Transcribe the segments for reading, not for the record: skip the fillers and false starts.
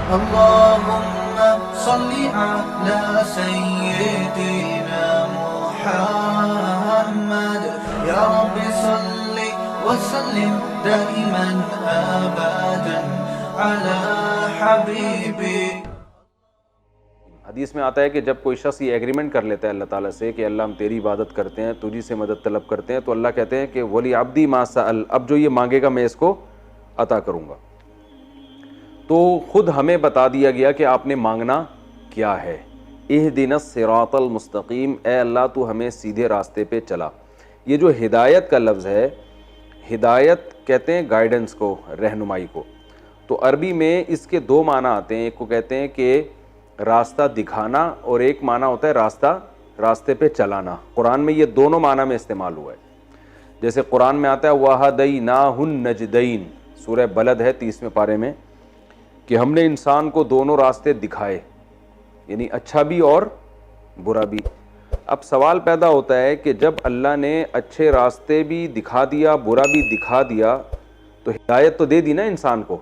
اللهم صل على سيدنا محمد يا رب صل وسلم دائما ابدا على حبيبك. حدیث میں آتا ہے کہ جب کوئی شخص یہ ایگریمنٹ کر لیتا ہے اللہ تعالیٰ سے کہ اللہ ہم تیری عبادت کرتے ہیں, تجھی سے مدد طلب کرتے ہیں, تو اللہ کہتے ہیں کہ ولی عبدی ما سأل, اب جو یہ مانگے گا میں اس کو عطا کروں گا. تو خود ہمیں بتا دیا گیا کہ آپ نے مانگنا کیا ہے. اہدنا الصراط المستقیم, اے اللہ تو ہمیں سیدھے راستے پہ چلا. یہ جو ہدایت کا لفظ ہے, ہدایت کہتے ہیں گائیڈنس کو, رہنمائی کو. تو عربی میں اس کے دو معنی آتے ہیں, ایک کو کہتے ہیں کہ راستہ دکھانا اور ایک معنی ہوتا ہے راستے پہ چلانا. قرآن میں یہ دونوں معنی میں استعمال ہوا ہے. جیسے قرآن میں آتا ہے وَهَدَيْنَاهُ النَّجْدَيْنِ, سورہ بلد ہے 30ویں پارے میں, کہ ہم نے انسان کو دونوں راستے دکھائے, یعنی اچھا بھی اور برا بھی. اب سوال پیدا ہوتا ہے کہ جب اللہ نے اچھے راستے بھی دکھا دیا, برا بھی دکھا دیا, تو ہدایت تو دے دی نا انسان کو,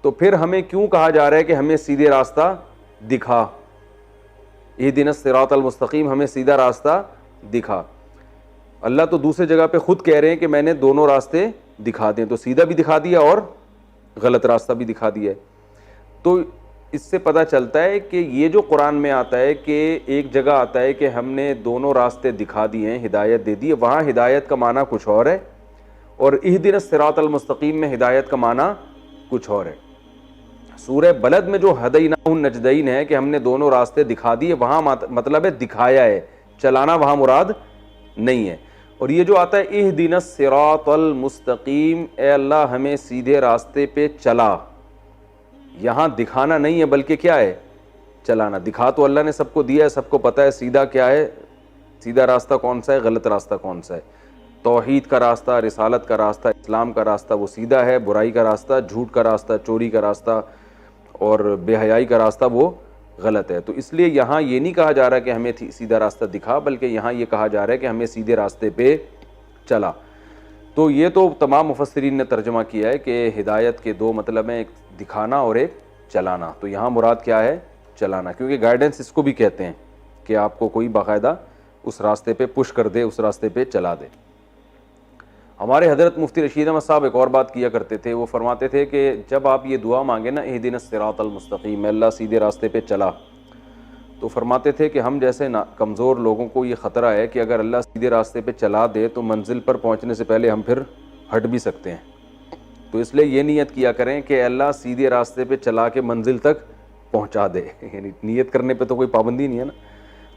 تو پھر ہمیں کیوں کہا جا رہا ہے کہ ہمیں سیدھے راستہ دکھا, اہدنا الصراط المستقیم, ہمیں سیدھا راستہ دکھا. اللہ تو دوسری جگہ پہ خود کہہ رہے ہیں کہ میں نے دونوں راستے دکھا دیں, تو سیدھا بھی دکھا دیا اور غلط راستہ بھی دکھا دیا ہے. تو اس سے پتہ چلتا ہے کہ یہ جو قرآن میں آتا ہے کہ ایک جگہ آتا ہے کہ ہم نے دونوں راستے دکھا دیے ہیں, ہدایت دے دی ہے, وہاں ہدایت کا معنی کچھ اور ہے, اور اہدنا الصراط المستقیم میں ہدایت کا معنی کچھ اور ہے. سورہ بلد میں جو ہدیناہ النجدین ہے کہ ہم نے دونوں راستے دکھا دیے, وہاں مطلب ہے دکھایا ہے, چلانا وہاں مراد نہیں ہے. اور یہ جو آتا ہے اہدنا الصراط المستقیم, اے اللہ ہمیں سیدھے راستے پہ چلا, یہاں دکھانا نہیں ہے بلکہ کیا ہے, چلانا. دکھا تو اللہ نے سب کو دیا ہے, سب کو پتہ ہے سیدھا کیا ہے, سیدھا راستہ کون سا ہے, غلط راستہ کون سا ہے. توحید کا راستہ, رسالت کا راستہ, اسلام کا راستہ وہ سیدھا ہے, برائی کا راستہ, جھوٹ کا راستہ, چوری کا راستہ اور بے حیائی کا راستہ وہ غلط ہے. تو اس لیے یہاں یہ نہیں کہا جا رہا کہ ہمیں سیدھا راستہ دکھا, بلکہ یہاں یہ کہا جا رہا ہے کہ ہمیں سیدھے راستے پہ چلا. تو یہ تو تمام مفسرین نے ترجمہ کیا ہے کہ ہدایت کے دو مطلب ہیں, ایک دکھانا اور ایک چلانا. تو یہاں مراد کیا ہے, چلانا, کیونکہ گائیڈنس اس کو بھی کہتے ہیں کہ آپ کو کوئی باقاعدہ اس راستے پہ پش کر دے, اس راستے پہ چلا دے. ہمارے حضرت مفتی رشید احمد صاحب ایک اور بات کیا کرتے تھے, وہ فرماتے تھے کہ جب آپ یہ دعا مانگے نا اہدنا الصراط المستقیم, اللہ سیدھے راستے پہ چلا, تو فرماتے تھے کہ ہم جیسے کمزور لوگوں کو یہ خطرہ ہے کہ اگر اللہ سیدھے راستے پہ چلا دے تو منزل پر پہنچنے سے پہلے ہم پھر ہٹ بھی سکتے ہیں. تو اس لیے یہ نیت کیا کریں کہ اللہ سیدھے راستے پہ چلا کے منزل تک پہنچا دے, یعنی نیت کرنے پہ تو کوئی پابندی نہیں ہے نا.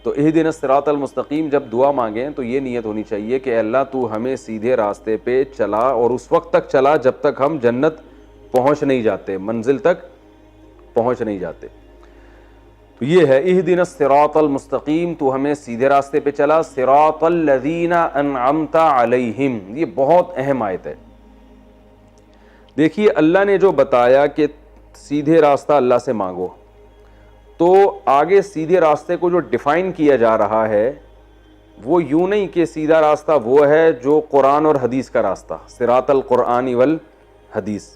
تو اہدنا الصراط المستقیم جب دعا مانگیں تو یہ نیت ہونی چاہیے کہ اللہ تو ہمیں سیدھے راستے پہ چلا, اور اس وقت تک چلا جب تک ہم جنت پہنچ نہیں جاتے, منزل تک پہنچ نہیں جاتے. تو یہ ہے اہدنا الصراط المستقیم, تو ہمیں سیدھے راستے پہ چلا. صراط الذین انعمت علیہم, یہ بہت اہم آیت ہے. دیکھیے اللہ نے جو بتایا کہ سیدھے راستہ اللہ سے مانگو, تو آگے سیدھے راستے کو جو ڈیفائن کیا جا رہا ہے وہ یوں نہیں کہ سیدھا راستہ وہ ہے جو قرآن اور حدیث کا راستہ, صراط القرآن والحدیث.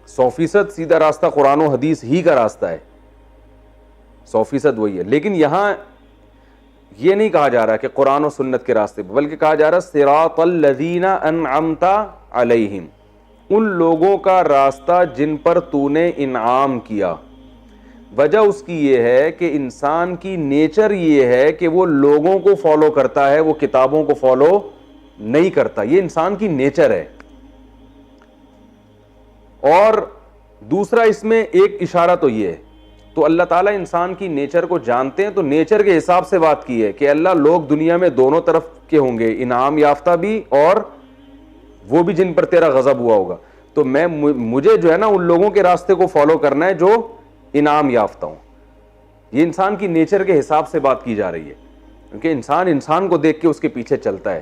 100% سیدھا راستہ قرآن و حدیث ہی کا راستہ ہے, 100% وہی ہے. لیکن یہاں یہ نہیں کہا جا رہا کہ قرآن و سنت کے راستے پہ, بلکہ کہا جا رہا صراط الذین انعمت علیہم, ان لوگوں کا راستہ جن پر تو نے انعام کیا. وجہ اس کی یہ ہے کہ انسان کی نیچر یہ ہے کہ وہ لوگوں کو فالو کرتا ہے, وہ کتابوں کو فالو نہیں کرتا, یہ انسان کی نیچر ہے. اور دوسرا اس میں ایک اشارہ تو یہ ہے, تو اللہ تعالیٰ انسان کی نیچر کو جانتے ہیں, تو نیچر کے حساب سے بات کی ہے کہ اللہ لوگ دنیا میں دونوں طرف کے ہوں گے, انعام یافتہ بھی اور وہ بھی جن پر تیرا غضب ہوا ہوگا. تو مجھے جو ہے نا ان لوگوں کے راستے کو فالو کرنا ہے جو انعام یافتہ ہوں. یہ انسان کی نیچر کے حساب سے بات کی جا رہی ہے, کیونکہ انسان کو دیکھ کے اس کے پیچھے چلتا ہے.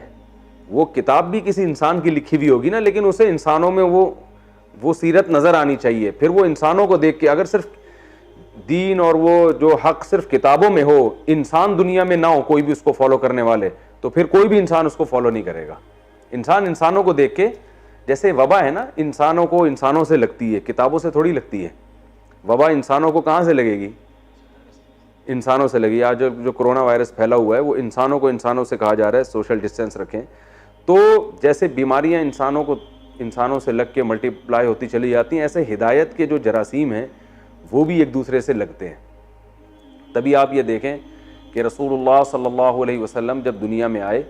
وہ کتاب بھی کسی انسان کی لکھی ہوئی ہوگی نا, لیکن اسے انسانوں میں وہ سیرت نظر آنی چاہیے. پھر وہ انسانوں کو دیکھ کے, اگر صرف دین اور وہ جو حق صرف کتابوں میں ہو, انسان دنیا میں نہ ہو کوئی بھی اس کو فالو کرنے والے, تو پھر کوئی بھی انسان اس کو فالو نہیں کرے گا. انسانوں کو دیکھ کے, جیسے وبا ہے نا, انسانوں کو انسانوں سے لگتی ہے, کتابوں سے تھوڑی لگتی ہے. وبا انسانوں کو کہاں سے لگے گی؟ انسانوں سے لگی. آج جو کرونا وائرس پھیلا ہوا ہے وہ انسانوں کو انسانوں سے کہا جا رہا ہے سوشل ڈسٹینس رکھیں. تو جیسے بیماریاں انسانوں سے لگ کے ملٹی پلائی ہوتی چلی جاتی ہیں، ایسے ہدایت کے جو جراثیم ہیں وہ بھی ایک دوسرے سے لگتے ہیں. تبھی آپ یہ دیکھیں کہ رسول اللہ صلی اللہ علیہ وسلم جب دنیا میں آئے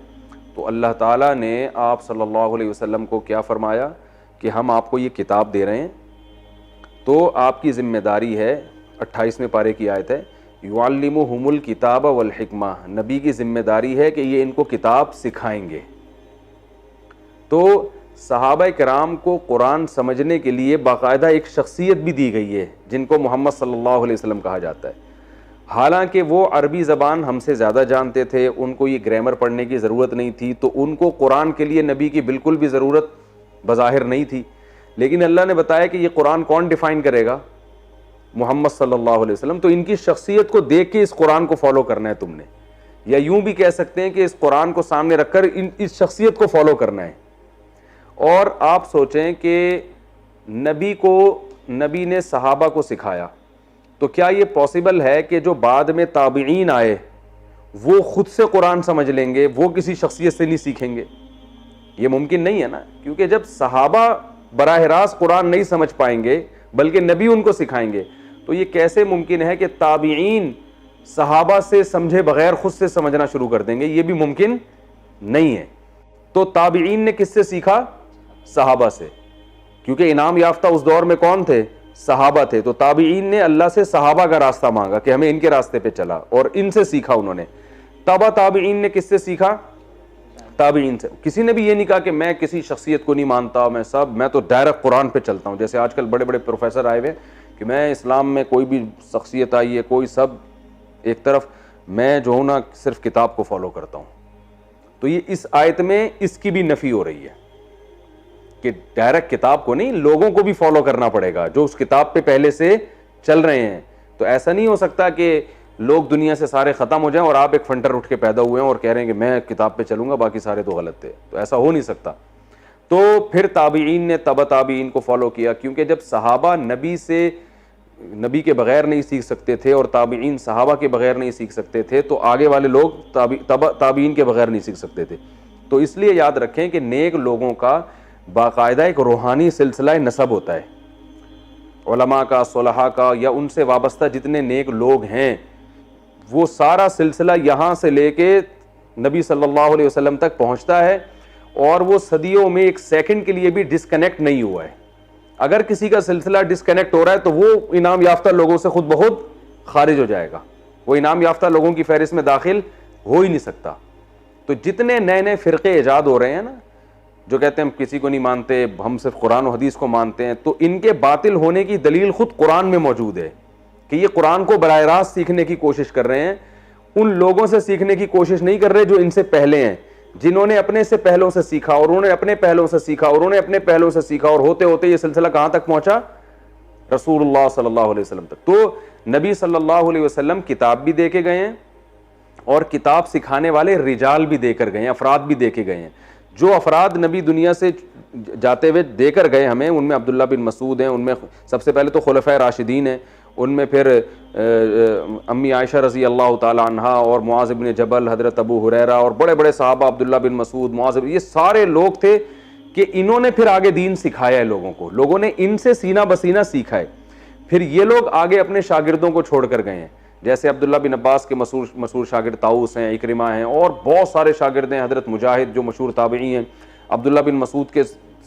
تو اللہ تعالیٰ نے آپ صلی اللہ علیہ وسلم کو کیا فرمایا کہ ہم آپ کو یہ کتاب دے رہے ہیں، تو آپ کی ذمہ داری ہے، 28ویں پارے کی آیت ہے، یعلمہم الکتاب والحکمہ، نبی کی ذمہ داری ہے کہ یہ ان کو کتاب سکھائیں گے. تو صحابہ کرام کو قرآن سمجھنے کے لیے باقاعدہ ایک شخصیت بھی دی گئی ہے جن کو محمد صلی اللہ علیہ وسلم کہا جاتا ہے. حالانکہ وہ عربی زبان ہم سے زیادہ جانتے تھے، ان کو یہ گرامر پڑھنے کی ضرورت نہیں تھی، تو ان کو قرآن کے لیے نبی کی بالکل بھی ضرورت بظاہر نہیں تھی. لیکن اللہ نے بتایا کہ یہ قرآن کون ڈیفائن کرے گا؟ محمد صلی اللہ علیہ وسلم. تو ان کی شخصیت کو دیکھ کے اس قرآن کو فالو کرنا ہے تم نے، یا یوں بھی کہہ سکتے ہیں کہ اس قرآن کو سامنے رکھ کر اس شخصیت کو فالو کرنا ہے. اور آپ سوچیں کہ نبی نے صحابہ کو سکھایا، تو کیا یہ پاسبل ہے کہ جو بعد میں تابعین آئے وہ خود سے قرآن سمجھ لیں گے، وہ کسی شخصیت سے نہیں سیکھیں گے؟ یہ ممکن نہیں ہے نا، کیونکہ جب صحابہ براہ راست قرآن نہیں سمجھ پائیں گے بلکہ نبی ان کو سکھائیں گے، تو یہ کیسے ممکن ہے کہ تابعین صحابہ سے سمجھے بغیر خود سے سمجھنا شروع کر دیں گے؟ یہ بھی ممکن نہیں ہے. تو تابعین نے کس سے سیکھا؟ صحابہ سے، کیونکہ انعام یافتہ اس دور میں کون تھے؟ صحابہ تھے. تو تابعین نے اللہ سے صحابہ کا راستہ مانگا کہ ہمیں ان کے راستے پہ چلا، اور ان سے سیکھا انہوں نے. تابعین نے کس سے سیکھا؟ تابعین سے. کسی نے بھی یہ نہیں کہا کہ میں کسی شخصیت کو نہیں مانتا، میں تو ڈائریکٹ قرآن پہ چلتا ہوں. جیسے آج کل بڑے بڑے پروفیسر آئے ہوئے کہ میں اسلام میں کوئی بھی شخصیت آئی ہے، کوئی سب ایک طرف، میں جو ہوں نا صرف کتاب کو فالو کرتا ہوں. تو یہ اس آیت میں اس کی بھی نفی ہو رہی ہے کہ ڈائریکٹ کتاب کو نہیں، لوگوں کو بھی فالو کرنا پڑے گا جو اس کتاب پہ پہلے سے چل رہے ہیں. تو ایسا نہیں ہو سکتا کہ لوگ دنیا سے سارے ختم ہو جائیں اور آپ ایک فنٹر اٹھ کے پیدا ہوئے ہیں اور کہہ رہے ہیں کہ میں کتاب پہ چلوں گا باقی سارے تو غلط تھے. تو ایسا ہو نہیں سکتا. تو پھر تابعین نے تابعین کو فالو کیا، کیونکہ جب صحابہ نبی کے بغیر نہیں سیکھ سکتے تھے اور تابعین صحابہ کے بغیر نہیں سیکھ سکتے تھے، تو آگے والے لوگ تابعین کے بغیر نہیں سیکھ سکتے تھے. تو اس لیے یاد رکھیں کہ نیک لوگوں کا باقاعدہ ایک روحانی سلسلہ نسب ہوتا ہے. علماء کا، صلحاء کا، یا ان سے وابستہ جتنے نیک لوگ ہیں، وہ سارا سلسلہ یہاں سے لے کے نبی صلی اللہ علیہ وسلم تک پہنچتا ہے، اور وہ صدیوں میں ایک سیکنڈ کے لیے بھی ڈسکنیکٹ نہیں ہوا ہے. اگر کسی کا سلسلہ ڈسکنیکٹ ہو رہا ہے تو وہ انعام یافتہ لوگوں سے خود بخود خارج ہو جائے گا، وہ انعام یافتہ لوگوں کی فہرست میں داخل ہو ہی نہیں سکتا. تو جتنے نئے نئے فرقے ایجاد ہو رہے ہیں نا، جو کہتے ہیں ہم کسی کو نہیں مانتے، ہم صرف قرآن و حدیث کو مانتے ہیں، تو ان کے باطل ہونے کی دلیل خود قرآن میں موجود ہے کہ یہ قرآن کو براہ راست سیکھنے کی کوشش کر رہے ہیں. ان لوگوں سے سیکھنے کی کوشش نہیں کر رہے جو ان سے پہلے ہیں، جنہوں نے اپنے سے پہلوں سے سیکھا، اور انہوں نے اپنے پہلوں سے سیکھا، اور انہوں نے اپنے پہلوں سے سیکھا، اور ہوتے ہوتے یہ سلسلہ کہاں تک پہنچا؟ رسول اللہ صلی اللہ علیہ وسلم تک. تو نبی صلی اللہ علیہ وسلم کتاب بھی دے کے گئے ہیں، اور کتاب سکھانے والے رجال بھی دے کر گئے ہیں، افراد بھی دے کے گئے ہیں. جو افراد نبی دنیا سے جاتے ہوئے دے کر گئے ہمیں، ان میں عبداللہ بن مسعود ہیں، ان میں سب سے پہلے تو خلفائے راشدین ہیں، ان میں پھر امی عائشہ رضی اللہ تعالی عنہا، اور معاذ بن جبل، حضرت ابو ہریرہ، اور بڑے بڑے صحابہ، عبداللہ بن مسعود، معاذ، یہ سارے لوگ تھے کہ انہوں نے پھر آگے دین سکھایا ہے لوگوں کو، لوگوں نے ان سے سینہ بسینہ سیکھا ہے. پھر یہ لوگ آگے اپنے شاگردوں کو چھوڑ کر گئے ہیں، جیسے عبداللہ بن عباس کے مشہور شاگرد طاؤس ہیں، اکرمہ ہیں، اور بہت سارے شاگرد ہیں، حضرت مجاہد جو مشہور تابعی ہیں، عبداللہ بن مسعود کے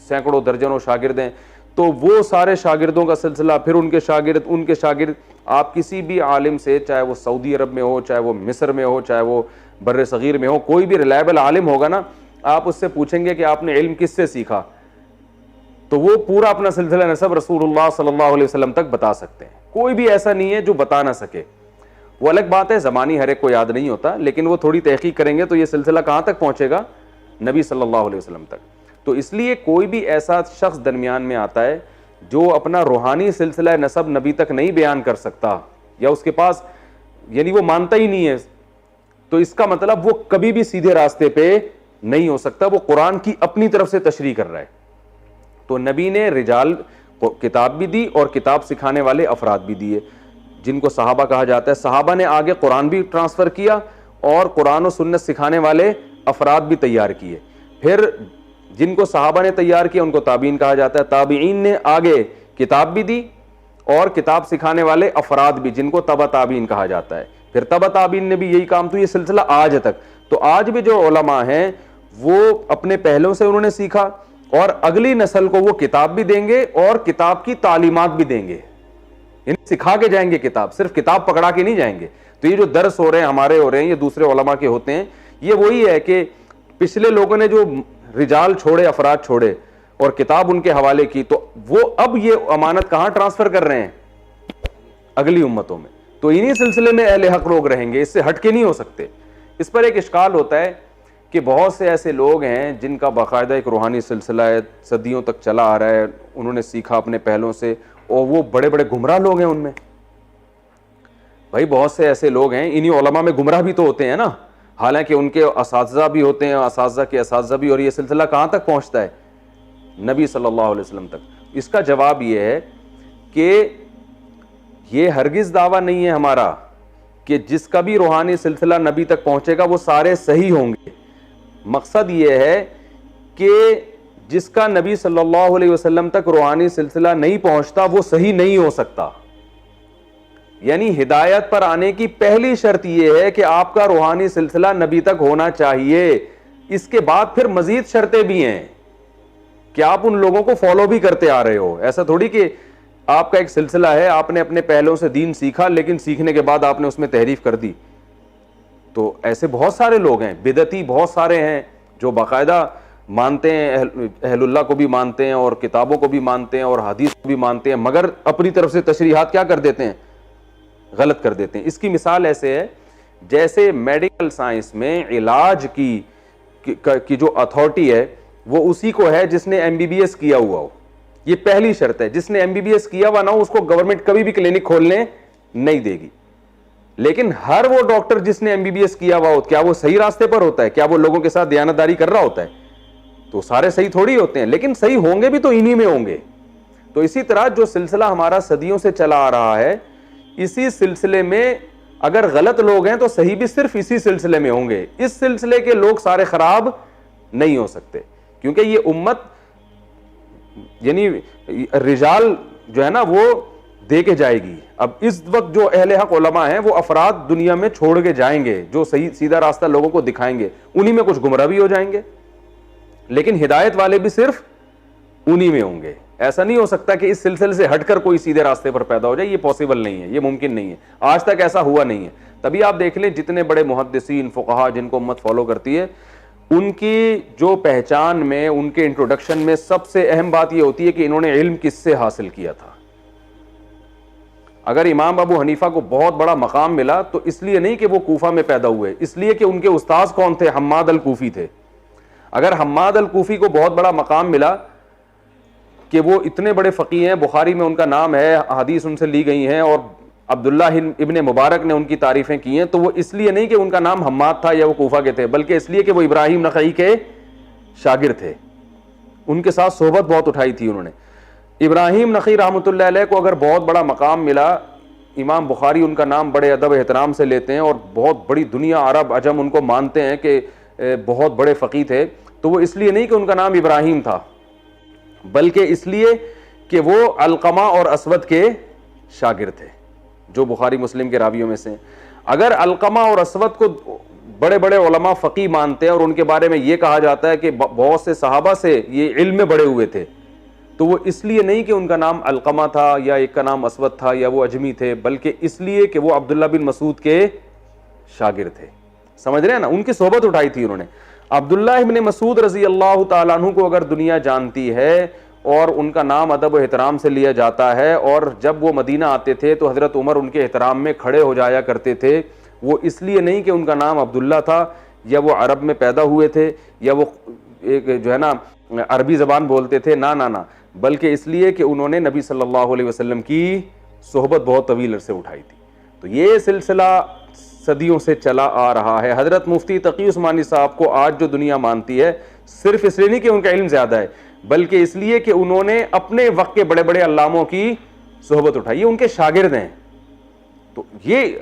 سینکڑوں درجنوں شاگرد ہیں. تو وہ سارے شاگردوں کا سلسلہ، پھر ان کے شاگرد آپ کسی بھی عالم سے، چاہے وہ سعودی عرب میں ہو، چاہے وہ مصر میں ہو، چاہے وہ بر صغیر میں ہو، کوئی بھی ریلائبل عالم ہوگا نا، آپ اس سے پوچھیں گے کہ آپ نے علم کس سے سیکھا، تو وہ پورا اپنا سلسلہ نسب رسول اللہ صلی اللہ علیہ وسلم تک بتا سکتے ہیں. کوئی بھی ایسا نہیں ہے جو بتا نہ سکے. وہ الگ بات ہے، زمانی ہر ایک کو یاد نہیں ہوتا، لیکن وہ تھوڑی تحقیق کریں گے تو یہ سلسلہ کہاں تک پہنچے گا؟ نبی صلی اللہ علیہ وسلم تک. تو اس لیے کوئی بھی ایسا شخص درمیان میں آتا ہے جو اپنا روحانی سلسلہ نسب نبی تک نہیں بیان کر سکتا، یا اس کے پاس یعنی وہ مانتا ہی نہیں ہے، تو اس کا مطلب وہ کبھی بھی سیدھے راستے پہ نہیں ہو سکتا، وہ قرآن کی اپنی طرف سے تشریح کر رہا ہے. تو نبی نے رجال کتاب بھی دی اور کتاب سکھانے والے افراد بھی دیے جن کو صحابہ کہا جاتا ہے. صحابہ نے آگے قرآن بھی ٹرانسفر کیا اور قرآن و سنت سکھانے والے افراد بھی تیار کیے. پھر جن کو صحابہ نے تیار کیا ان کو تابعین کہا جاتا ہے. تابعین نے آگے کتاب بھی دی اور کتاب سکھانے والے افراد بھی جن کو تبع تابعین کہا جاتا ہے. پھر تبع تابعین نے بھی یہی کام. تو یہ سلسلہ آج تک. تو آج بھی جو علماء ہیں وہ اپنے پہلوں سے انہوں نے سیکھا اور اگلی نسل کو وہ کتاب بھی دیں گے اور کتاب کی تعلیمات بھی دیں گے. یعنی سکھا کے جائیں گے کتاب, صرف کتاب پکڑا کے نہیں جائیں گے. تو یہ جو درس ہو رہے ہیں ہمارے ہو رہے ہیں, یہ دوسرے علماء کے ہوتے ہیں. یہ وہی ہے کہ پچھلے لوگوں نے جو رجال چھوڑے, افراد چھوڑے اور کتاب ان کے حوالے کی, تو وہ اب یہ امانت کہاں ٹرانسفر کر رہے ہیں؟ اگلی امتوں میں. تو انہی سلسلے میں اہل حق لوگ رہیں گے, اس سے ہٹ کے نہیں ہو سکتے. اس پر ایک اشکال ہوتا ہے کہ بہت سے ایسے لوگ ہیں جن کا باقاعدہ ایک روحانی سلسلہ ہے, صدیوں تک چلا آ رہا ہے, انہوں نے سیکھا اپنے پہلوں سے, اور وہ بڑے بڑے گمراہ لوگ ہیں ان میں. بھائی بہت سے ایسے لوگ ہیں, انہی علماء میں گمراہ بھی تو ہوتے ہیں نا, حالانکہ ان کے اساتذہ بھی ہوتے ہیں, اساتذہ کے اساتذہ بھی. اور یہ سلسلہ کہاں تک پہنچتا ہے؟ نبی صلی اللہ علیہ وسلم تک. اس کا جواب یہ ہے کہ یہ ہرگز دعویٰ نہیں ہے ہمارا کہ جس کا بھی روحانی سلسلہ نبی تک پہنچے گا وہ سارے صحیح ہوں گے. مقصد یہ ہے کہ جس کا نبی صلی اللہ علیہ وسلم تک روحانی سلسلہ نہیں پہنچتا وہ صحیح نہیں ہو سکتا. یعنی ہدایت پر آنے کی پہلی شرط یہ ہے کہ آپ کا روحانی سلسلہ نبی تک ہونا چاہیے. اس کے بعد پھر مزید شرطیں بھی ہیں کہ آپ ان لوگوں کو فالو بھی کرتے آ رہے ہو. ایسا تھوڑی کہ آپ کا ایک سلسلہ ہے, آپ نے اپنے پہلوں سے دین سیکھا لیکن سیکھنے کے بعد آپ نے اس میں تحریف کر دی. تو ایسے بہت سارے لوگ ہیں, بدعتی بہت سارے ہیں جو باقاعدہ مانتے ہیں, اہل اللہ کو بھی مانتے ہیں اور کتابوں کو بھی مانتے ہیں اور حدیث کو بھی مانتے ہیں, مگر اپنی طرف سے تشریحات کیا کر دیتے ہیں؟ غلط کر دیتے ہیں. اس کی مثال ایسے ہے جیسے میڈیکل سائنس میں علاج کی جو اتھارٹی ہے وہ اسی کو ہے جس نے ایم بی بی ایس کیا ہوا ہو. یہ پہلی شرط ہے. جس نے ایم بی بی ایس کیا ہوا نہ ہو اس کو گورنمنٹ کبھی بھی کلینک کھولنے نہیں دے گی. لیکن ہر وہ ڈاکٹر جس نے ایم بی بی ایس کیا ہوا ہو, کیا وہ صحیح راستے پر ہوتا ہے؟ کیا وہ لوگوں کے ساتھ دیانتداری کر رہا ہوتا ہے؟ تو سارے صحیح تھوڑی ہوتے ہیں, لیکن صحیح ہوں گے بھی تو انہی میں ہوں گے. تو اسی طرح جو سلسلہ ہمارا صدیوں سے چلا آ رہا ہے, اسی سلسلے میں اگر غلط لوگ ہیں تو صحیح بھی صرف اسی سلسلے میں ہوں گے. اس سلسلے کے لوگ سارے خراب نہیں ہو سکتے, کیونکہ یہ امت یعنی رجال جو ہے نا وہ دے کے جائے گی. اب اس وقت جو اہل حق علماء ہیں وہ افراد دنیا میں چھوڑ کے جائیں گے جو صحیح سیدھا راستہ لوگوں کو دکھائیں گے. انہی میں کچھ گمراہ بھی ہو جائیں گے, لیکن ہدایت والے بھی صرف انہی میں ہوں گے. ایسا نہیں ہو سکتا کہ اس سلسلے سے ہٹ کر کوئی سیدھے راستے پر پیدا ہو جائے. یہ پاسبل نہیں ہے, یہ ممکن نہیں ہے. آج تک ایسا ہوا نہیں ہے. تبھی آپ دیکھ لیں جتنے بڑے محدثین فقہا جن کو امت فالو کرتی ہے, ان کی جو پہچان میں, ان کے انٹروڈکشن میں سب سے اہم بات یہ ہوتی ہے کہ انہوں نے علم کس سے حاصل کیا تھا. اگر امام ابو حنیفہ کو بہت بڑا مقام ملا تو اس لیے نہیں کہ وہ کوفہ میں پیدا ہوئے, اس لیے کہ ان کے استاذ کون تھے؟ حماد الکوفی تھے. اگر حماد الکوفی کو بہت بڑا مقام ملا کہ وہ اتنے بڑے فقیہ ہیں, بخاری میں ان کا نام ہے, حدیث ان سے لی گئی ہیں اور عبداللہ ابن مبارک نے ان کی تعریفیں کی ہیں, تو وہ اس لیے نہیں کہ ان کا نام حماد تھا یا وہ کوفہ کے تھے, بلکہ اس لیے کہ وہ ابراہیم نخعی کے شاگرد تھے. ان کے ساتھ صحبت بہت اٹھائی تھی انہوں نے. ابراہیم نخعی رحمۃ اللہ علیہ کو اگر بہت بڑا مقام ملا, امام بخاری ان کا نام بڑے ادب احترام سے لیتے ہیں اور بہت بڑی دنیا عرب عجم ان کو مانتے ہیں کہ بہت بڑے فقیہ تھے, تو وہ اس لیے نہیں کہ ان کا نام ابراہیم تھا, بلکہ اس لیے کہ وہ علقمہ اور اسود کے شاگرد تھے جو بخاری مسلم کے راویوں میں سے ہیں. اگر علقمہ اور اسود کو بڑے بڑے علماء فقیہ مانتے ہیں اور ان کے بارے میں یہ کہا جاتا ہے کہ بہت سے صحابہ سے یہ علم میں بڑے ہوئے تھے, تو وہ اس لیے نہیں کہ ان کا نام علقمہ تھا یا ایک کا نام اسود تھا یا وہ اجمی تھے, بلکہ اس لیے کہ وہ عبداللہ بن مسعود کے شاگرد تھے. سمجھ رہے ہیں نا, ان کی صحبت اٹھائی تھی انہوں نے. عبداللہ ابن مسعود رضی اللہ تعالیٰ عنہ کو اگر دنیا جانتی ہے اور ان کا نام ادب و احترام سے لیا جاتا ہے, اور جب وہ مدینہ آتے تھے تو حضرت عمر ان کے احترام میں کھڑے ہو جایا کرتے تھے, وہ اس لیے نہیں کہ ان کا نام عبداللہ تھا یا وہ عرب میں پیدا ہوئے تھے یا وہ ایک جو ہے نا عربی زبان بولتے تھے, نہ, بلکہ اس لیے کہ انہوں نے نبی صلی اللہ علیہ وسلم کی صحبت بہت طویل عرصے اٹھائی تھی. تو یہ سلسلہ صدیوں سے چلا آ رہا ہے. حضرت مفتی تقی عثمانی صاحب کو آج جو دنیا مانتی ہے صرف اس لیے نہیں کہ ان کا علم زیادہ ہے, بلکہ اس لیے کہ انہوں نے اپنے وقت کے بڑے بڑے علاموں کی صحبت اٹھائی, یہ ان کے شاگرد ہیں. تو یہ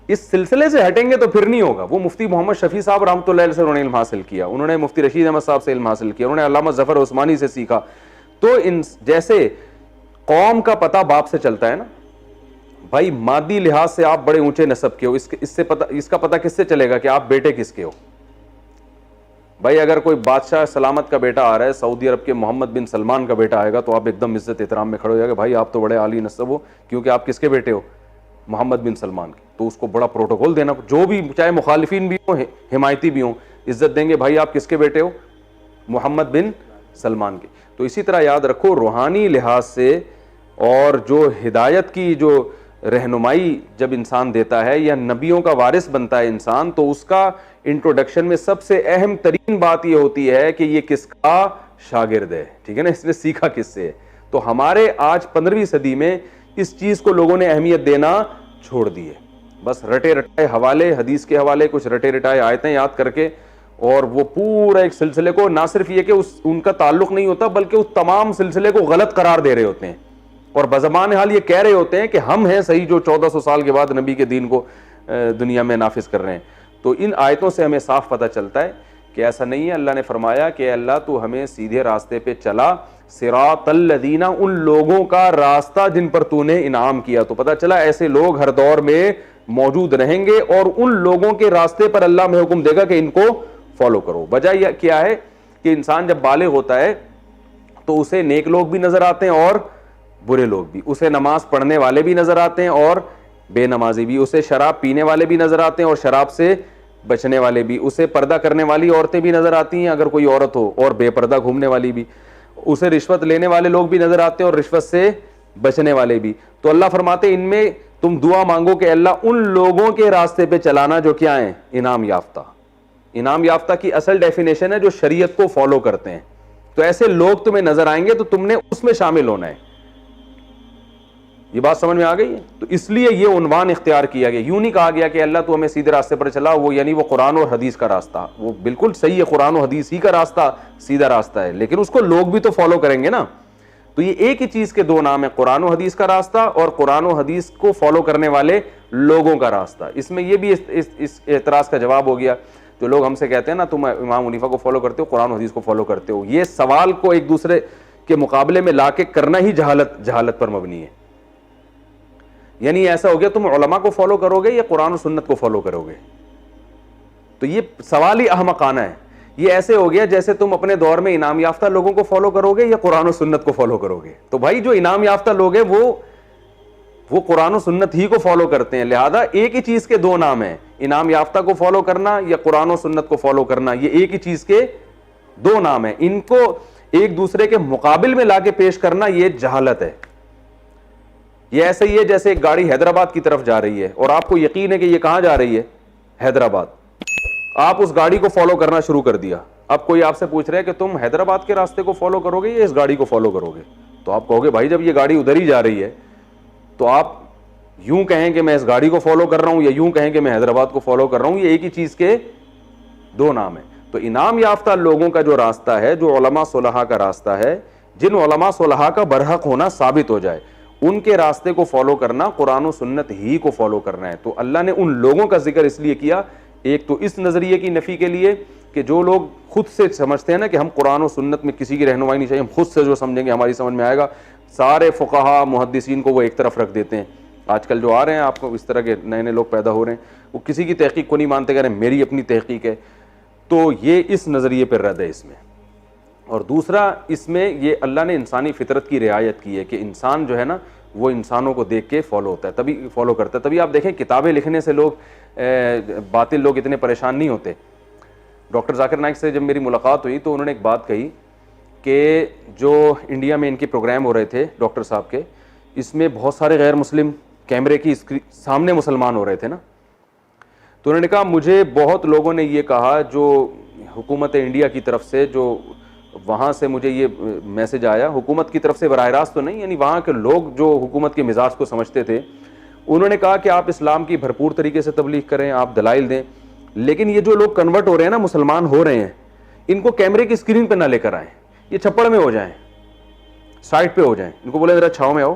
اس سلسلے سے ہٹیں گے تو پھر نہیں ہوگا. وہ مفتی محمد شفیع صاحب رحمۃ اللہ علیہ سے انہوں نے علم حاصل کیا, انہوں نے مفتی رشید احمد صاحب سے علم حاصل کیا, انہوں نے علامہ ظفر عثمانی سے سیکھا. تو ان جیسے قوم کا پتہ باپ سے چلتا ہے نا بھائی, مادی لحاظ سے آپ بڑے اونچے نسب کے ہو, اس کا پتہ کس سے چلے گا کہ آپ بیٹے کس کے ہو؟ بھائی اگر کوئی بادشاہ سلامت کا بیٹا آ رہا ہے, سعودی عرب کے محمد بن سلمان کا بیٹا آئے گا, تو آپ ایک دم عزت احترام میں کھڑے ہو جائے گا, بھائی آپ تو بڑے عالی نسب ہو, کیونکہ آپ کس کے بیٹے ہو؟ محمد بن سلمان کے. تو اس کو بڑا پروٹوکول دینا, جو بھی چاہے مخالفین بھی ہوں حمایتی بھی ہوں, عزت دیں گے, بھائی آپ کس کے بیٹے ہو؟ محمد بن سلمان کے. تو اسی طرح یاد رکھو, روحانی لحاظ سے اور جو ہدایت کی جو رہنمائی جب انسان دیتا ہے یا نبیوں کا وارث بنتا ہے انسان, تو اس کا انٹروڈکشن میں سب سے اہم ترین بات یہ ہوتی ہے کہ یہ کس کا شاگرد ہے, ٹھیک ہے نا, اس نے سیکھا کس سے ہے. تو ہمارے آج 15ویں صدی میں اس چیز کو لوگوں نے اہمیت دینا چھوڑ دی ہے. بس رٹے رٹائے حوالے, حدیث کے حوالے, کچھ رٹے رٹائے آیتیں یاد کر کے, اور وہ پورا ایک سلسلے کو, نہ صرف یہ کہ ان کا تعلق نہیں ہوتا بلکہ اس تمام سلسلے کو غلط قرار دے رہے ہوتے ہیں, اور بزبان حال یہ کہہ رہے ہوتے ہیں کہ ہم ہیں صحیح جو 1400 سال کے بعد نبی کے دین کو دنیا میں نافذ کر رہے ہیں. تو ان آیتوں سے ہمیں صاف پتہ چلتا ہے کہ ایسا نہیں ہے. اللہ نے فرمایا کہ اللہ تو ہمیں سیدھے راستے پہ چلا, صراط الذین, ان لوگوں کا راستہ جن پر تو نے انعام کیا. تو پتہ چلا ایسے لوگ ہر دور میں موجود رہیں گے, اور ان لوگوں کے راستے پر اللہ میں حکم دے گا کہ ان کو فالو کرو. وجہ یہ کیا ہے کہ انسان جب بالغ ہوتا ہے تو اسے نیک لوگ بھی نظر آتے ہیں اور برے لوگ بھی, اسے نماز پڑھنے والے بھی نظر آتے ہیں اور بے نمازی بھی, اسے شراب پینے والے بھی نظر آتے ہیں اور شراب سے بچنے والے بھی, اسے پردہ کرنے والی عورتیں بھی نظر آتی ہیں اگر کوئی عورت ہو, اور بے پردہ گھومنے والی بھی, اسے رشوت لینے والے لوگ بھی نظر آتے ہیں اور رشوت سے بچنے والے بھی. تو اللہ فرماتے ان میں تم دعا مانگو کہ اللہ ان لوگوں کے راستے پہ چلانا جو کیا ہیں, انعام یافتہ. انعام یافتہ کی اصل ڈیفینیشن ہے جو شریعت کو فالو کرتے ہیں. تو ایسے لوگ تمہیں نظر آئیں گے تو تم نے اس میں شامل ہونا ہے. یہ بات سمجھ میں آ گئی ہے؟ تو اس لیے یہ عنوان اختیار کیا گیا. یوں نہیں کہا گیا کہ اللہ تو ہمیں سیدھے راستے پر چلا, وہ یعنی وہ قرآن اور حدیث کا راستہ, وہ بالکل صحیح ہے, قرآن و حدیث ہی کا راستہ سیدھا راستہ ہے, لیکن اس کو لوگ بھی تو فالو کریں گے نا. تو یہ ایک ہی چیز کے دو نام ہیں, قرآن و حدیث کا راستہ اور قرآن و حدیث کو فالو کرنے والے لوگوں کا راستہ. اس میں یہ بھی اس اعتراض کا جواب ہو گیا جو لوگ ہم سے کہتے ہیں نا تم امام حنیفہ کو فالو کرتے ہو, قرآن و حدیث کو فالو کرتے ہو. یہ سوال کو ایک دوسرے کے مقابلے میں لا کے کرنا ہی جہالت پر مبنی ہے. یعنی ایسا ہو گیا تم علماء کو فالو کرو گے یا قرآن و سنت کو فالو کرو گے. تو یہ سوال ہی احمقانہ ہے. یہ ایسے ہو گیا جیسے تم اپنے دور میں انعام یافتہ لوگوں کو فالو کرو گے یا قرآن و سنت کو فالو کرو گے. تو بھائی جو انعام یافتہ لوگ ہیں وہ قرآن و سنت ہی کو فالو کرتے ہیں. لہذا ایک ہی چیز کے دو نام ہیں, انعام یافتہ کو فالو کرنا یا قرآن و سنت کو فالو کرنا. یہ ایک ہی چیز کے دو نام ہیں. ان کو ایک دوسرے کے مقابل میں لا کے پیش کرنا یہ جہالت ہے. یہ ایسا ہی ہے جیسے ایک گاڑی حیدرآباد کی طرف جا رہی ہے اور آپ کو یقین ہے کہ یہ کہاں جا رہی ہے, حیدرآباد. آپ اس گاڑی کو فالو کرنا شروع کر دیا. اب کوئی آپ سے پوچھ رہا ہے کہ تم حیدرآباد کے راستے کو فالو کرو گے یا اس گاڑی کو فالو کرو گے, تو آپ کہو گے بھائی جب یہ گاڑی ادھر ہی جا رہی ہے تو آپ یوں کہیں کہ میں اس گاڑی کو فالو کر رہا ہوں یا یوں کہیں کہ میں حیدرآباد کو فالو کر رہا ہوں. یہ ایک ہی چیز کے دو نام ہیں. تو انعام یافتہ لوگوں کا جو راستہ ہے, جو علماء صلحاء کا راستہ ہے, جن علماء صلحاء کا برحق ہونا ثابت ہو جائے, ان کے راستے کو فالو کرنا, قرآن و سنت ہی کو فالو کرنا ہے. تو اللہ نے ان لوگوں کا ذکر اس لیے کیا, ایک تو اس نظریے کی نفی کے لیے کہ جو لوگ خود سے سمجھتے ہیں نا کہ ہم قرآن و سنت میں کسی کی رہنمائی نہیں چاہیے, ہم خود سے جو سمجھیں گے ہماری سمجھ میں آئے گا, سارے فقہا محدثین کو وہ ایک طرف رکھ دیتے ہیں. آج کل جو آ رہے ہیں آپ کو اس طرح کے نئے نئے لوگ پیدا ہو رہے ہیں, وہ کسی کی تحقیق کو نہیں مانتے, کہہ رہے ہیں میری اپنی تحقیق ہے. تو یہ اس نظریے پر رد ہے اس میں. اور دوسرا اس میں یہ اللہ نے انسانی فطرت کی رعایت کی ہے کہ انسان جو ہے نا وہ انسانوں کو دیکھ کے فالو ہوتا ہے, تبھی فالو کرتا ہے. تبھی آپ دیکھیں کتابیں لکھنے سے لوگ باطل لوگ اتنے پریشان نہیں ہوتے. ڈاکٹر ذاکر نائک سے جب میری ملاقات ہوئی تو انہوں نے ایک بات کہی کہ جو انڈیا میں ان کے پروگرام ہو رہے تھے ڈاکٹر صاحب کے, اس میں بہت سارے غیر مسلم کیمرے کی سامنے مسلمان ہو رہے تھے نا. تو انہوں نے کہا مجھے بہت لوگوں نے یہ کہا, جو حکومت انڈیا کی طرف سے, جو وہاں سے مجھے یہ میسج آیا, حکومت کی طرف سے براہ راست تو نہیں, یعنی وہاں کے لوگ جو حکومت کے مزاج کو سمجھتے تھے, انہوں نے کہا کہ آپ اسلام کی بھرپور طریقے سے تبلیغ کریں, آپ دلائل دیں, لیکن یہ جو لوگ کنورٹ ہو رہے ہیں نا, مسلمان ہو رہے ہیں, ان کو کیمرے کی اسکرین پہ نہ لے کر آئیں. یہ چھپڑ میں ہو جائیں, سائڈ پہ ہو جائیں, ان کو بولے ذرا چھاؤں میں آؤ,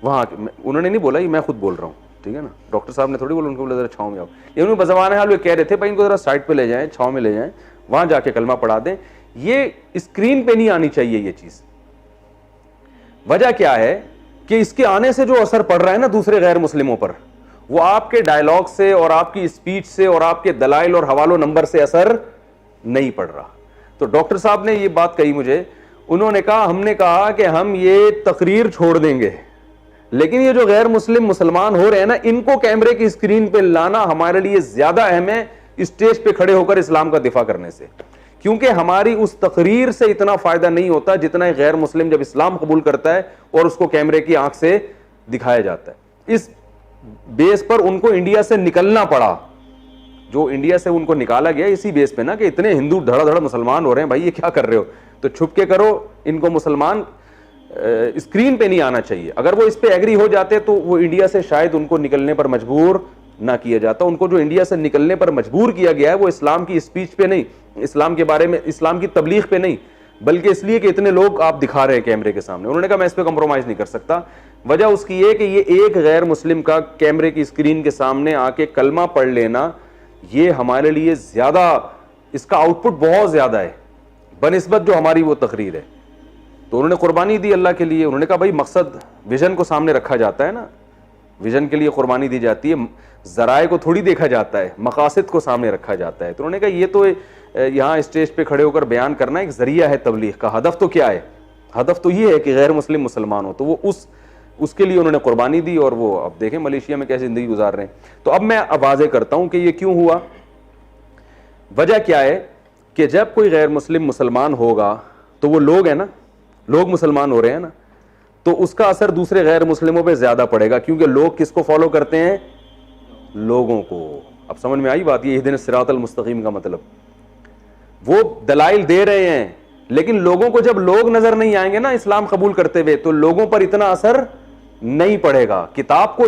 وہاں انہوں نے نہیں بولا, یہ میں خود بول رہا ہوں, ٹھیک ہے نا, ڈاکٹر صاحب نے تھوڑی بولا, ان کو بولا ذرا چھاؤں میں آؤ, یہ انہوں نے بزبان حال وہ کہہ رہے تھے بھائی ان کو ذرا سائڈ پہ لے جائیں, چھاؤں میں لے جائیں, وہاں جا کے کلمہ پڑھا دیں. یہ اسکرین پہ نہیں آنی چاہیے یہ چیز. وجہ کیا ہے کہ اس کے آنے سے جو اثر پڑ رہا ہے نا دوسرے غیر مسلموں پر, وہ آپ کے ڈائلاگ سے اور آپ کی اسپیچ سے اور آپ کے دلائل اور حوالوں نمبر سے اثر نہیں پڑ رہا. تو ڈاکٹر صاحب نے یہ بات کہی مجھے, انہوں نے کہا ہم نے کہا کہ ہم یہ تقریر چھوڑ دیں گے, لیکن یہ جو غیر مسلم مسلمان ہو رہے ہیں نا, ان کو کیمرے کی اسکرین پہ لانا ہمارے لیے زیادہ اہم ہے اسٹیج پہ کھڑے ہو کر اسلام کا دفاع کرنے سے, کیونکہ ہماری اس تقریر سے اتنا فائدہ نہیں ہوتا جتنا ایک غیر مسلم جب اسلام قبول کرتا ہے اور اس کو کیمرے کی آنکھ سے دکھایا جاتا ہے. اس بیس پر ان کو انڈیا سے نکلنا پڑا, جو انڈیا سے ان کو نکالا گیا اسی بیس پہ نا کہ اتنے ہندو دھڑا دھڑا مسلمان ہو رہے ہیں, بھائی یہ کیا کر رہے ہو, تو چھپ کے کرو, ان کو مسلمان اسکرین پہ نہیں آنا چاہیے. اگر وہ اس پہ ایگری ہو جاتے تو وہ انڈیا سے شاید ان کو نکلنے پر مجبور نہ کیا جاتا. ان کو جو انڈیا سے نکلنے پر مجبور کیا گیا ہے وہ اسلام کی اسپیچ پہ نہیں, اسلام کے بارے میں, اسلام کی تبلیغ پہ نہیں, بلکہ اس لیے کہ اتنے لوگ آپ دکھا رہے ہیں کیمرے کے سامنے. انہوں نے کہا میں اس پہ کمپرومائز نہیں کر سکتا. وجہ اس کی یہ کہ یہ ایک غیر مسلم کا کیمرے کی اسکرین کے سامنے آ کے کلمہ پڑھ لینا, یہ ہمارے لیے زیادہ, اس کا آؤٹ پٹ بہت زیادہ ہے بنسبت جو ہماری وہ تقریر ہے. تو انہوں نے قربانی دی اللہ کے لیے. انہوں نے کہا بھائی مقصد ویژن کو سامنے رکھا جاتا ہے نا, ویژن کے لیے قربانی دی جاتی ہے, ذرائع کو تھوڑی دیکھا جاتا ہے, مقاصد کو سامنے رکھا جاتا ہے. تو انہوں نے کہا یہ تو یہاں اسٹیج پہ کھڑے ہو کر بیان کرنا ایک ذریعہ ہے تبلیغ کا, ہدف تو کیا ہے, ہدف تو یہ ہے کہ غیر مسلم مسلمان ہو. تو وہ اس کے لیے انہوں نے قربانی دی, اور وہ اب دیکھیں ملیشیا میں کیسے زندگی گزار رہے ہیں. تو اب میں واضح کرتا ہوں کہ یہ کیوں ہوا. وجہ کیا ہے کہ جب کوئی غیر مسلم مسلمان ہوگا تو وہ لوگ ہیں نا, لوگ مسلمان ہو رہے ہیں نا, تو اس کا اثر دوسرے غیر مسلموں پہ زیادہ پڑے گا, کیونکہ لوگ کس کو فالو کرتے ہیں, لوگوں کو. اب سمجھ میں آئی بات, یہ اہدنا الصراط المستقیم کا مطلب. وہ دلائل دے رہے ہیں, لیکن لوگوں کو جب لوگ نظر نہیں آئیں گے نا اسلام قبول کرتے ہوئے, تو لوگوں پر اتنا اثر نہیں پڑے گا. کتاب کو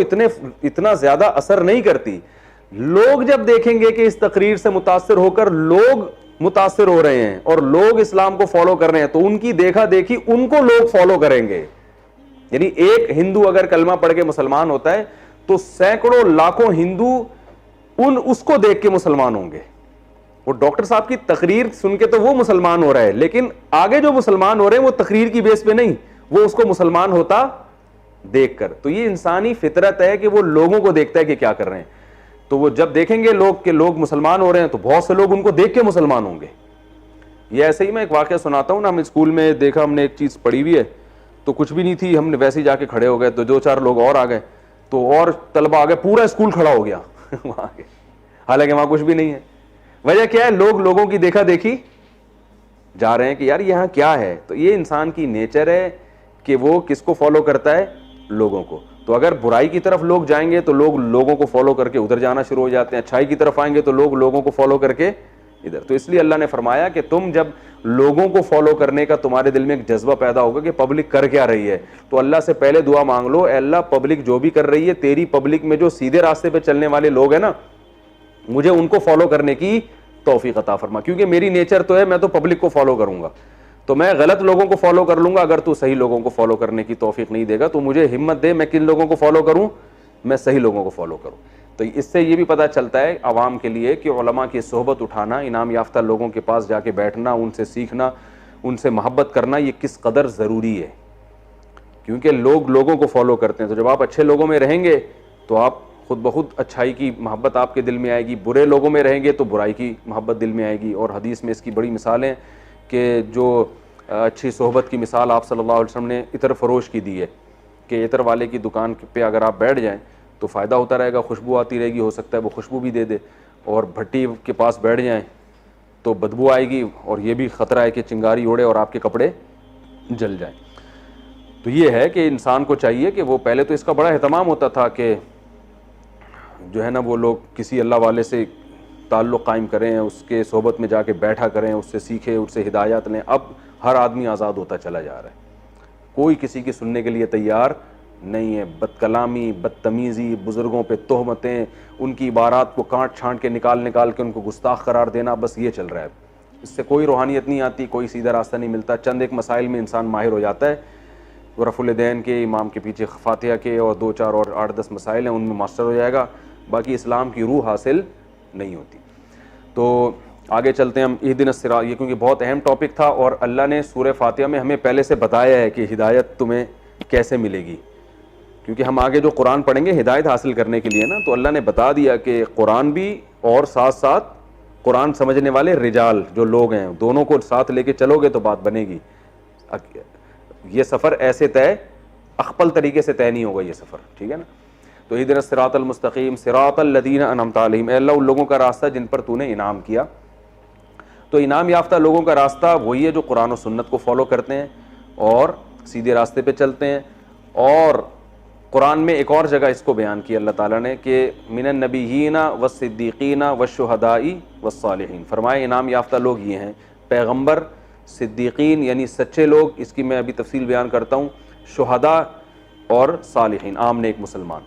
اتنا زیادہ اثر نہیں کرتی. لوگ جب دیکھیں گے کہ اس تقریر سے متاثر ہو کر لوگ متاثر ہو رہے ہیں اور لوگ اسلام کو فالو کر رہے ہیں, تو ان کی دیکھا دیکھی ان کو لوگ فالو کریں گے. یعنی ایک ہندو اگر کلمہ پڑھ کے مسلمان ہوتا ہے تو سینکڑوں لاکھوں ہندو اس کو دیکھ کے مسلمان ہوں گے. وہ ڈاکٹر صاحب کی تقریر سن کے تو وہ مسلمان ہو رہا ہے, لیکن آگے جو مسلمان ہو رہے ہیں وہ تقریر کی بیس پہ نہیں, وہ اس کو مسلمان ہوتا دیکھ کر. تو یہ انسانی فطرت ہے کہ وہ لوگوں کو دیکھتا ہے کہ کیا کر رہے ہیں. تو وہ جب دیکھیں گے لوگ کہ لوگ مسلمان ہو رہے ہیں تو بہت سے لوگ ان کو دیکھ کے مسلمان ہوں گے. یہ ایسے ہی میں ایک واقعہ سناتا ہوں نا, ہم اسکول میں دیکھا, ہم نے ایک چیز پڑھی ہوئی ہے, تو کچھ بھی نہیں تھی, ہم نے ویسے ہی جا کے کھڑے ہو گئے, تو دو چار لوگ اور آ گئے, تو اور طلبہ آ گئے, پورا اسکول کھڑا ہو گیا وہاں کے, حالانکہ وہاں کچھ بھی نہیں ہے. وجہ کیا ہے, لوگوں کی دیکھا دیکھی جا رہے ہیں کہ یار یہاں کیا ہے. تو یہ انسان کی نیچر ہے کہ وہ کس کو فالو کرتا ہے, لوگوں کو. تو اگر برائی کی طرف لوگ جائیں گے تو لوگ لوگوں کو فالو کر کے ادھر جانا شروع ہو جاتے ہیں, اچھائی کی طرف آئیں گے تو لوگ لوگوں کو فالو کر کے ادھر. تو اس لیے اللہ نے فرمایا کہ تم جب لوگوں کو فالو کرنے کا تمہارے دل میں ایک جذبہ پیدا ہوگا کہ پبلک کر کیا رہی ہے, تو اللہ سے پہلے دعا مانگ لو, اے اللہ پبلک جو بھی کر رہی ہے, تیری پبلک میں جو سیدھے راستے پہ چلنے والے لوگ ہیں نا, مجھے ان کو فالو کرنے کی توفیق عطا فرما. کیونکہ میری نیچر تو ہے, میں تو پبلک کو فالو کروں گا, تو میں غلط لوگوں کو فالو کر لوں گا. اگر تو صحیح لوگوں کو فالو کرنے کی توفیق نہیں دے گا تو مجھے ہمت دے, میں کن لوگوں کو فالو کروں, میں صحیح لوگوں کو فالو کروں. تو اس سے یہ بھی پتہ چلتا ہے عوام کے لیے کہ علماء کی صحبت اٹھانا, انعام یافتہ لوگوں کے پاس جا کے بیٹھنا, ان سے سیکھنا, ان سے محبت کرنا, یہ کس قدر ضروری ہے. کیونکہ لوگ لوگوں کو فالو کرتے ہیں. تو جب آپ اچھے لوگوں میں رہیں گے تو آپ خود بخود اچھائی کی محبت آپ کے دل میں آئے گی, برے لوگوں میں رہیں گے تو برائی کی محبت دل میں آئے گی. اور حدیث میں اس کی بڑی مثالیں کہ جو اچھی صحبت کی مثال آپ صلی اللہ علیہ وسلم نے عطر فروش کی دی ہے کہ عطر والے کی دکان پہ اگر آپ بیٹھ جائیں تو فائدہ ہوتا رہے گا, خوشبو آتی رہے گی, ہو سکتا ہے وہ خوشبو بھی دے دے. اور بھٹی کے پاس بیٹھ جائیں تو بدبو آئے گی, اور یہ بھی خطرہ ہے کہ چنگاری اڑے اور آپ کے کپڑے جل جائیں. تو یہ ہے کہ انسان کو چاہیے کہ وہ پہلے تو اس کا بڑا اہتمام ہوتا تھا کہ جو ہے نا وہ لوگ کسی اللہ والے سے تعلق قائم کریں, اس کے صحبت میں جا کے بیٹھا کریں, اس سے سیکھیں, اس سے ہدایات لیں. اب ہر آدمی آزاد ہوتا چلا جا رہا ہے, کوئی کسی کی سننے کے لیے تیار نہیں ہے. بد کلامی, بدتمیزی, بزرگوں پہ تہمتیں, ان کی عبارات کو کانٹ چھانٹ کے نکال کے ان کو گستاخ قرار دینا, بس یہ چل رہا ہے. اس سے کوئی روحانیت نہیں آتی, کوئی سیدھا راستہ نہیں ملتا. چند ایک مسائل میں انسان ماہر ہو جاتا ہے, رفع الیدین کے, امام کے پیچھے فاتحہ کے, اور 2-4 اور 8-10 مسائل ہیں ان میں ماسٹر ہو جائے گا, باقی اسلام کی روح حاصل نہیں ہوتی. تو آگے چلتے ہیں ہم. اہدنا الصراط, یہ کیونکہ بہت اہم ٹاپک تھا, اور اللہ نے سورہ فاتحہ میں ہمیں پہلے سے بتایا ہے کہ ہدایت تمہیں کیسے ملے گی, کیونکہ ہم آگے جو قرآن پڑھیں گے ہدایت حاصل کرنے کے لیے نا, تو اللہ نے بتا دیا کہ قرآن بھی اور ساتھ ساتھ قرآن سمجھنے والے رجال جو لوگ ہیں, دونوں کو ساتھ لے کے چلو گے تو بات بنے گی. یہ سفر ایسے طے اخپل طریقے سے طے نہیں ہوگا یہ سفر, ٹھیک ہے نا. تو اہدنا الصراط المستقیم صراط الذین انعمت علیہم, اے اللہ ان لوگوں کا راستہ جن پر تو نے انعام کیا. تو انعام یافتہ لوگوں کا راستہ وہی ہے جو قرآن و سنت کو فالو کرتے ہیں اور سیدھے راستے پہ چلتے ہیں. اور قرآن میں ایک اور جگہ اس کو بیان کیا اللہ تعالیٰ نے کہ من النبیین والصدیقین والشہداء والصالحین, فرمائے انعام یافتہ لوگ یہ ہیں, پیغمبر, صدیقین یعنی سچے لوگ, اس کی میں ابھی تفصیل بیان کرتا ہوں, شہداء اور صالحین عام نیک مسلمان.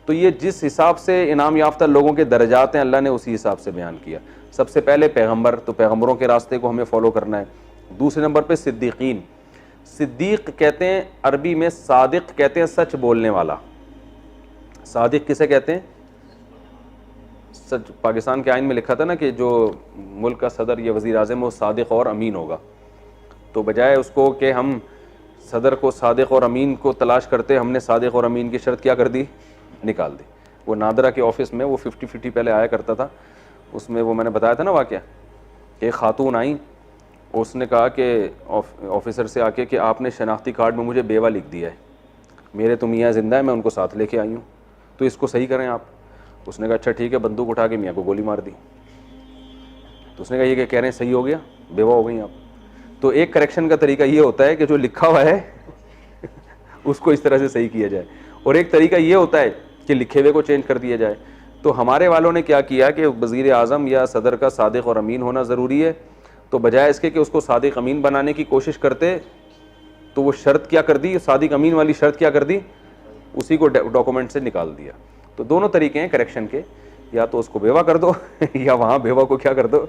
تو یہ جس حساب سے انعام یافتہ لوگوں کے درجات ہیں اللہ نے اسی حساب سے بیان کیا. سب سے پہلے پیغمبر, تو پیغمبروں کے راستے کو ہمیں فالو کرنا ہے. دوسرے نمبر پہ صدیقین, صدیق کہتے ہیں عربی میں, صادق کہتے ہیں سچ بولنے والا. صادق کسے کہتے ہیں؟ سچ. پاکستان کے آئین میں لکھا تھا نا کہ جو ملک کا صدر یا وزیر اعظم وہ صادق اور امین ہوگا, تو بجائے اس کو کہ ہم صدر کو صادق اور امین کو تلاش کرتے, ہم نے صادق اور امین کی شرط کیا کر دی, نکال دی. وہ نادرہ کے آفس میں وہ 50-50 پہلے آیا کرتا تھا, اس میں وہ میں نے بتایا تھا نا واقعہ کہ ایک خاتون آئیں, اس نے کہا کہ آفیسر سے آ کے کہ آپ نے شناختی کارڈ میں مجھے بیوہ لکھ دیا ہے, میرے تو میاں زندہ ہے, میں ان کو ساتھ لے کے آئی ہوں, تو اس کو صحیح کریں آپ. اس نے کہا اچھا ٹھیک ہے, بندوق اٹھا کے میاں کو گولی مار دی. تو اس نے کہا یہ کہ کہہ رہے ہیں صحیح ہو گیا, بیوہ ہو گئی آپ. تو ایک کریکشن کا طریقہ یہ ہوتا ہے کہ جو لکھا ہوا ہے اس کو اس طرح سے صحیح کیا جائے, اور ایک طریقہ یہ ہوتا ہے کہ لکھے ہوئے کو چینج کر دیا جائے. تو ہمارے والوں نے کیا کیا کہ وزیر اعظم یا صدر کا صادق اور امین ہونا ضروری ہے, تو بجائے اس کے کہ اس کو صادق امین بنانے کی کوشش کرتے, تو وہ شرط کیا کر دی, صادق امین والی شرط کیا کر دی, اسی کو ڈاکومنٹ سے نکال دیا. تو دونوں طریقے ہیں کریکشن کے, یا تو اس کو بیوہ کر دو یا وہاں بیوہ کو کیا کر دو,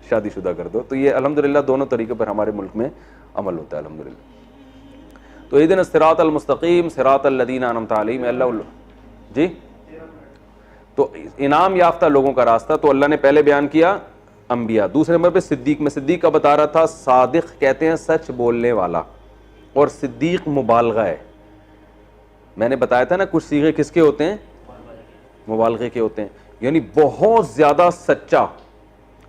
شادی شدہ کر دو. تو یہ الحمدللہ دونوں طریقے پر ہمارے ملک میں عمل ہوتا ہے الحمدللہ. تو اہدنا الصراط المستقیم صراط الذین انعمت علیہم, اللہ جی. تو انعام یافتہ لوگوں کا راستہ تو اللہ نے پہلے بیان کیا انبیاء. دوسرے نمبر پہ صدیق, میں صدیق کا بتا رہا تھا, صادق کہتے ہیں سچ بولنے والا, اور صدیق مبالغہ ہے. میں نے بتایا تھا نا کچھ صیغے کس کے ہوتے ہیں, مبالغے کے ہوتے ہیں, یعنی بہت زیادہ سچا,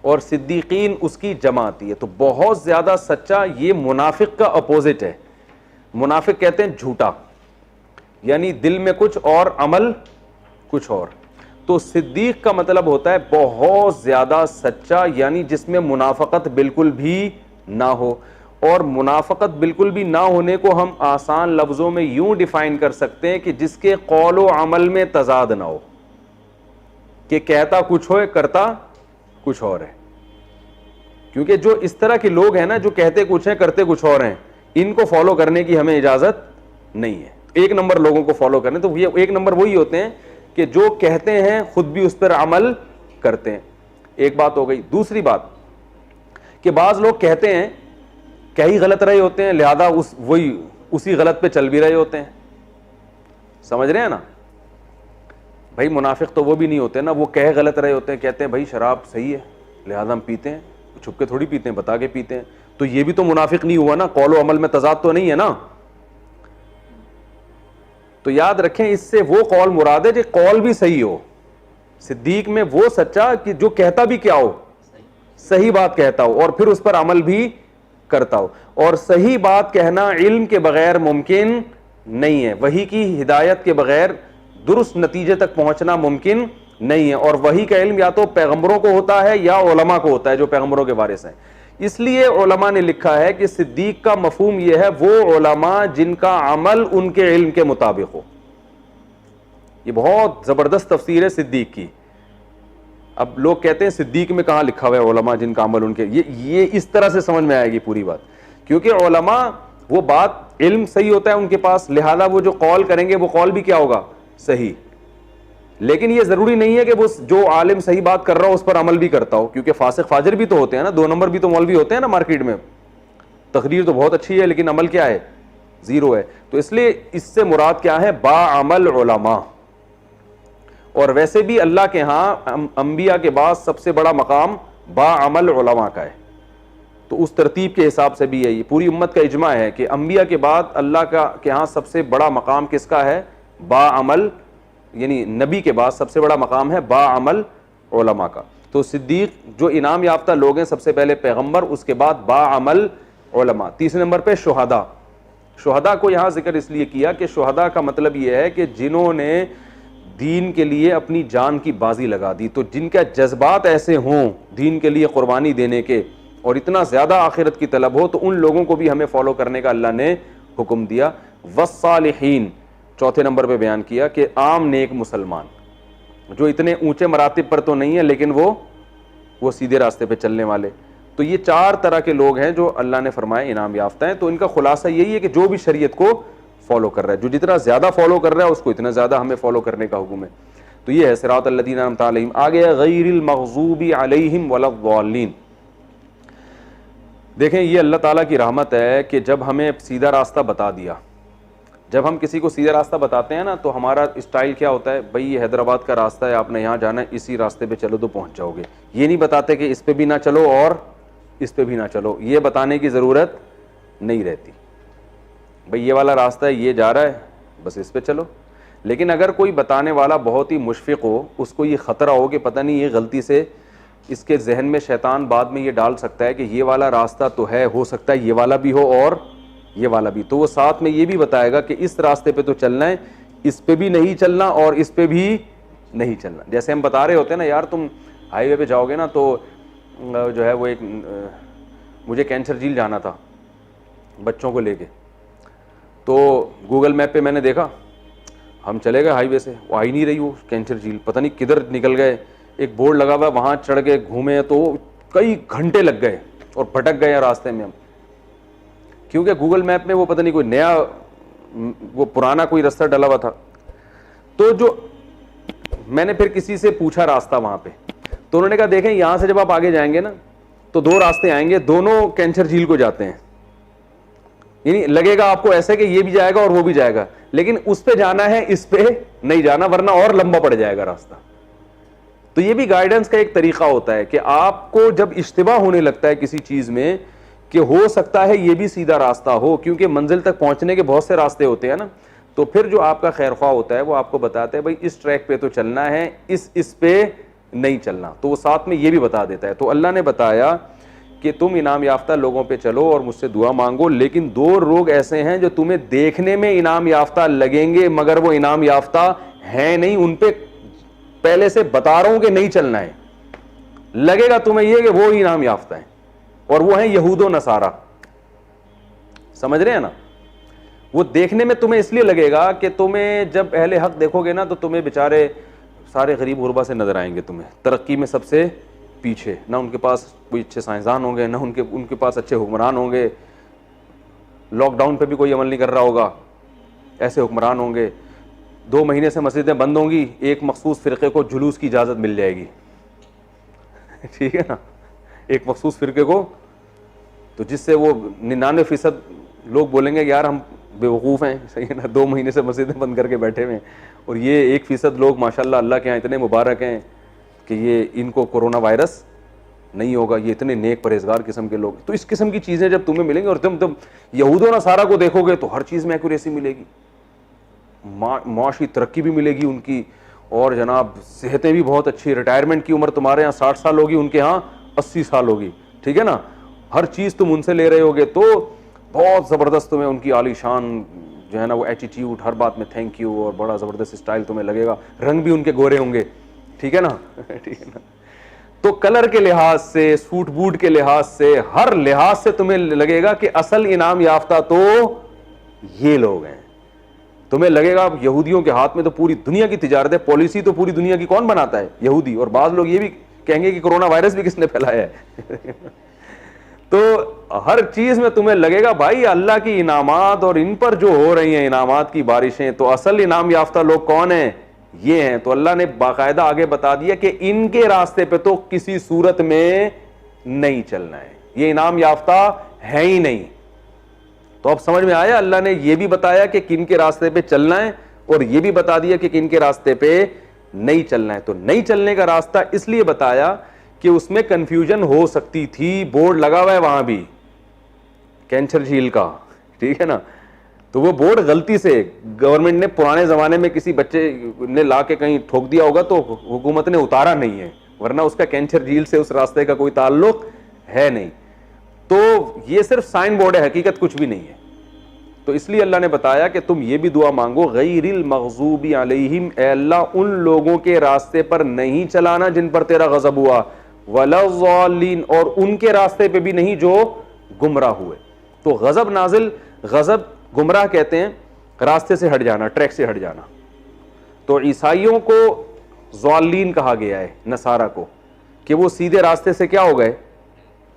اور صدیقین اس کی جمع آتی ہے. تو بہت زیادہ سچا یہ منافق کا اپوزٹ ہے. منافق کہتے ہیں جھوٹا, یعنی دل میں کچھ اور عمل کچھ اور. تو صدیق کا مطلب ہوتا ہے بہت زیادہ سچا, یعنی جس میں منافقت بالکل بھی نہ ہو. اور منافقت بالکل بھی نہ ہونے کو ہم آسان لفظوں میں یوں ڈیفائن کر سکتے ہیں کہ جس کے قول و عمل میں تضاد نہ ہو, کہ کہتا کچھ ہو کرتا کچھ اور ہے. کیونکہ جو اس طرح کے لوگ ہیں نا, جو کہتے کچھ ہیں کرتے کچھ اور ہیں, ان کو فالو کرنے کی ہمیں اجازت نہیں ہے. ایک نمبر لوگوں کو فالو کرنے, تو یہ ایک نمبر وہی ہوتے ہیں کہ جو کہتے ہیں خود بھی اس پر عمل کرتے ہیں. ایک بات ہو گئی. دوسری بات کہ بعض لوگ کہتے ہیں کیا ہی غلط رہے ہوتے ہیں, لہذا اسی غلط پہ چل بھی رہے ہوتے ہیں. سمجھ رہے ہیں نا بھائی, منافق تو وہ بھی نہیں ہوتے نا, وہ کہہ غلط رہے ہوتے ہیں, کہتے ہیں بھائی شراب صحیح ہے لہذا ہم پیتے ہیں, چھپ کے تھوڑی پیتے ہیں, بتا کے پیتے ہیں. تو یہ بھی تو منافق نہیں ہوا نا, قول و عمل میں تضاد تو نہیں ہے نا. تو یاد رکھیں اس سے وہ قول مراد ہے جو قول بھی صحیح ہو. صدیق میں وہ سچا کہ جو کہتا بھی کیا ہو, صحیح بات کہتا ہو, اور پھر اس پر عمل بھی کرتا ہو. اور صحیح بات کہنا علم کے بغیر ممکن نہیں ہے, وحی کی ہدایت کے بغیر درست نتیجے تک پہنچنا ممکن نہیں ہے. اور وحی کا علم یا تو پیغمبروں کو ہوتا ہے یا علماء کو ہوتا ہے جو پیغمبروں کے وارث ہیں. اس لیے علماء نے لکھا ہے کہ صدیق کا مفہوم یہ ہے وہ علماء جن کا عمل ان کے علم کے مطابق ہو. یہ بہت زبردست تفسیر ہے صدیق کی. اب لوگ کہتے ہیں صدیق میں کہاں لکھا ہوا ہے علماء جن کا عمل ان کے, یہ اس طرح سے سمجھ میں آئے گی پوری بات. کیونکہ علماء وہ بات علم صحیح ہوتا ہے ان کے پاس, لہذا وہ جو قول کریں گے وہ قول بھی کیا ہوگا, صحیح. لیکن یہ ضروری نہیں ہے کہ وہ جو عالم صحیح بات کر رہا ہو اس پر عمل بھی کرتا ہو, کیونکہ فاسق فاجر بھی تو ہوتے ہیں نا, 2 نمبر بھی تو مولوی ہوتے ہیں نا مارکیٹ میں. تقریر تو بہت اچھی ہے لیکن عمل کیا ہے؟ زیرو ہے. تو اس لیے اس سے مراد کیا ہے؟ باعمل علماء. اور ویسے بھی اللہ کے ہاں انبیاء کے بعد سب سے بڑا مقام باعمل علماء کا ہے, تو اس ترتیب کے حساب سے بھی ہے. یہ پوری امت کا اجماع ہے کہ انبیاء کے بعد اللہ کے ہاں سب سے بڑا مقام کس کا ہے؟ باعمل, یعنی نبی کے بعد سب سے بڑا مقام ہے باعمل علماء کا. تو صدیق جو انعام یافتہ لوگ ہیں, سب سے پہلے پیغمبر, اس کے بعد باعمل علماء. تیسرے نمبر پہ شہداء. شہداء کو یہاں ذکر اس لیے کیا کہ شہداء کا مطلب یہ ہے کہ جنہوں نے دین کے لیے اپنی جان کی بازی لگا دی, تو جن کے جذبات ایسے ہوں دین کے لیے قربانی دینے کے, اور اتنا زیادہ آخرت کی طلب ہو, تو ان لوگوں کو بھی ہمیں فالو کرنے کا اللہ نے حکم دیا. والصالحین چوتھے نمبر پہ بیان کیا کہ عام نیک مسلمان جو اتنے اونچے مراتب پر تو نہیں ہے لیکن وہ سیدھے راستے پہ چلنے والے. تو یہ 4 طرح کے لوگ ہیں جو اللہ نے فرمایا انعام یافتہ ہیں. تو ان کا خلاصہ یہی ہے کہ جو بھی شریعت کو فالو کر رہا ہے, جو جتنا زیادہ فالو کر رہا ہے اس کو اتنا زیادہ ہمیں فالو کرنے کا حکم ہے. تو یہ ہے صراط الذین انعمت علیہم. آگے غیر المغضوب علیہم ولا الضالین. دیکھیں یہ اللہ تعالیٰ کی رحمت ہے کہ جب ہمیں سیدھا راستہ بتا دیا, جب ہم کسی کو سیدھا راستہ بتاتے ہیں نا, تو ہمارا اسٹائل کیا ہوتا ہے؟ بھائی یہ حیدرآباد کا راستہ ہے, آپ نے یہاں جانا ہے, اسی راستے پہ چلو تو پہنچ جاؤ گے. یہ نہیں بتاتے کہ اس پہ بھی نہ چلو اور اس پہ بھی نہ چلو. یہ بتانے کی ضرورت نہیں رہتی. بھئی یہ والا راستہ ہے, یہ جا رہا ہے, بس اس پہ چلو. لیکن اگر کوئی بتانے والا بہت ہی مشفق ہو, اس کو یہ خطرہ ہو کہ پتہ نہیں یہ غلطی سے اس کے ذہن میں شیطان بعد میں یہ ڈال سکتا ہے کہ یہ والا راستہ تو ہے, ہو سکتا ہے یہ والا بھی ہو اور یہ والا بھی, تو وہ ساتھ میں یہ بھی بتائے گا کہ اس راستے پہ تو چلنا ہے, اس پہ بھی نہیں چلنا اور اس پہ بھی نہیں چلنا. جیسے ہم بتا رہے ہوتے ہیں نا, یار تم ہائی وے پہ جاؤ گے نا تو جو ہے وہ ایک, مجھے کینسر جھیل جانا تھا بچوں کو لے کے, تو گوگل میپ پہ میں نے دیکھا, ہم چلے گئے ہائی وے سے, وہ آ ہی نہیں رہی وہ کینسر جھیل, پتہ نہیں کدھر نکل گئے. ایک بورڈ لگا ہوا, وہاں چڑھ کے گھومے تو کئی گھنٹے لگ گئے اور بھٹک گئے راستے میں ہم, کیونکہ گوگل میپ میں وہ پتہ نہیں کوئی نیا, وہ پرانا کوئی راستہ ڈلا ہوا تھا. تو جو میں نے پھر کسی سے پوچھا راستہ وہاں پہ, تو انہوں نے کہا دیکھیں یہاں سے جب آپ آگے جائیں گے نا تو 2 راستے آئیں گے, دونوں کینسر جھیل کو جاتے ہیں. یعنی لگے گا آپ کو ایسے کہ یہ بھی جائے گا اور وہ بھی جائے گا, لیکن اس پہ جانا ہے, اس پہ نہیں جانا, ورنہ اور لمبا پڑ جائے گا راستہ. تو یہ بھی گائیڈنس کا ایک طریقہ ہوتا ہے کہ آپ کو جب اشتباہ ہونے لگتا ہے کسی چیز میں کہ ہو سکتا ہے یہ بھی سیدھا راستہ ہو, کیونکہ منزل تک پہنچنے کے بہت سے راستے ہوتے ہیں نا, تو پھر جو آپ کا خیر خواہ ہوتا ہے وہ آپ کو بتاتا ہے بھائی اس ٹریک پہ تو چلنا ہے, اس پہ نہیں چلنا, تو وہ ساتھ میں یہ بھی بتا دیتا ہے. تو اللہ نے بتایا کہ تم انعام یافتہ لوگوں پہ چلو اور مجھ سے دعا مانگو, لیکن 2 لوگ ایسے ہیں جو تمہیں دیکھنے میں انعام یافتہ لگیں گے مگر وہ انعام یافتہ ہیں نہیں, ان پہ پہلے سے بتا رہا ہوں کہ نہیں چلنا ہے. لگے گا تمہیں یہ کہ وہ انعام یافتہ ہیں, اور وہ ہیں یہود و نصارہ. سمجھ رہے ہیں نا؟ وہ دیکھنے میں تمہیں اس لیے لگے گا کہ تمہیں جب اہل حق دیکھو گے نا تو تمہیں بیچارے سارے غریب غربا سے نظر آئیں گے, تمہیں ترقی میں سب سے پیچھے, نہ ان کے پاس کوئی اچھے سائنسدان ہوں گے, نہ ان کے پاس اچھے حکمران ہوں گے, لاک ڈاؤن پہ بھی کوئی عمل نہیں کر رہا ہوگا, ایسے حکمران ہوں گے. 2 مہینے سے مسجدیں بند ہوں گی, ایک مخصوص فرقے کو جلوس کی اجازت مل جائے گی, ٹھیک ہے نا, ایک مخصوص فرقے کو, تو جس سے وہ 99% لوگ بولیں گے یار ہم بیوقوف ہیں, صحیح ہے نا, 2 مہینے سے مسجدیں بند کر کے بیٹھے ہوئے ہیں, اور یہ 1% لوگ ماشاءاللہ اللہ کے یہاں اتنے مبارک ہیں کہ یہ ان کو کورونا وائرس نہیں ہوگا, یہ اتنے نیک پرہیزگار قسم کے لوگ. تو اس قسم کی چیزیں جب تمہیں ملیں گی, اور تم یہود و نصارہ کو دیکھو گے تو ہر چیز میں ایکوریسی ملے گی, معاشی ترقی بھی ملے گی ان کی, اور جناب صحتیں بھی بہت اچھی, ریٹائرمنٹ کی عمر تمہارے یہاں 60 سال ہوگی, ان کے ہاں 80 سال ہوگی, ٹھیک ہے نا, ہر چیز تم ان سے لے رہے ہوگے, تو بہت زبردست تمہیں ان کی عالی شان جو ہے نا وہ ایٹیٹیوڈ, ہر بات میں تھینک یو, اور بڑا زبردست اسٹائل تمہیں لگے گا. رنگ بھی ان کے گورے ہوں گے, ٹھیک ہے نا, ٹھیک ہے نا. تو کلر کے لحاظ سے, سوٹ بوٹ کے لحاظ سے, ہر لحاظ سے تمہیں لگے گا کہ اصل انعام یافتہ تو یہ لوگ ہیں. تمہیں لگے گا یہودیوں کے ہاتھ میں تو پوری دنیا کی تجارت ہے, پالیسی تو پوری دنیا کی کون بناتا ہے؟ یہودی. اور بعض لوگ یہ بھی کہیں گے کہ کورونا وائرس بھی کس نے پھیلایا ہے. تو ہر چیز میں تمہیں لگے گا بھائی اللہ کی انعامات, اور ان پر جو ہو رہی ہیں انعامات کی بارشیں, تو اصل انعام یافتہ لوگ کون ہیں؟ یہ ہیں. تو اللہ نے باقاعدہ آگے بتا دیا کہ ان کے راستے پہ تو کسی صورت میں نہیں چلنا ہے, یہ انعام یافتہ ہے ہی نہیں. تو اب سمجھ میں آیا, اللہ نے یہ بھی بتایا کہ کن کے راستے پہ چلنا ہے اور یہ بھی بتا دیا کہ کن کے راستے پہ نہیں چلنا ہے. تو نہیں چلنے کا راستہ اس لیے بتایا کہ اس میں کنفیوژن ہو سکتی تھی. بورڈ لگا ہوا ہے وہاں بھی کینچر جھیل کا, ٹھیک ہے نا, تو وہ بورڈ غلطی سے گورنمنٹ نے پرانے زمانے میں کسی بچے نے لا کے کہیں ٹھوک دیا ہوگا تو حکومت نے اتارا نہیں ہے, ورنہ اس کا کینچر جھیل سے اس راستے کا کوئی تعلق ہے نہیں. تو یہ صرف سائن بورڈ ہے, حقیقت کچھ بھی نہیں ہے. تو اس لیے اللہ نے بتایا کہ تم یہ بھی دعا مانگو, غیر المغضوب علیہم, اے اللہ ان لوگوں کے راستے پر نہیں چلانا جن پر تیرا غضب ہوا, ولا الضالین, اور ان کے راستے پہ بھی نہیں جو گمراہ ہوئے. تو غضب نازل, غضب گمراہ کہتے ہیں راستے سے ہٹ جانا, ٹریک سے ہٹ جانا. تو عیسائیوں کو ضالین کہا گیا ہے, نصارہ کو, کہ وہ سیدھے راستے سے کیا ہو گئے,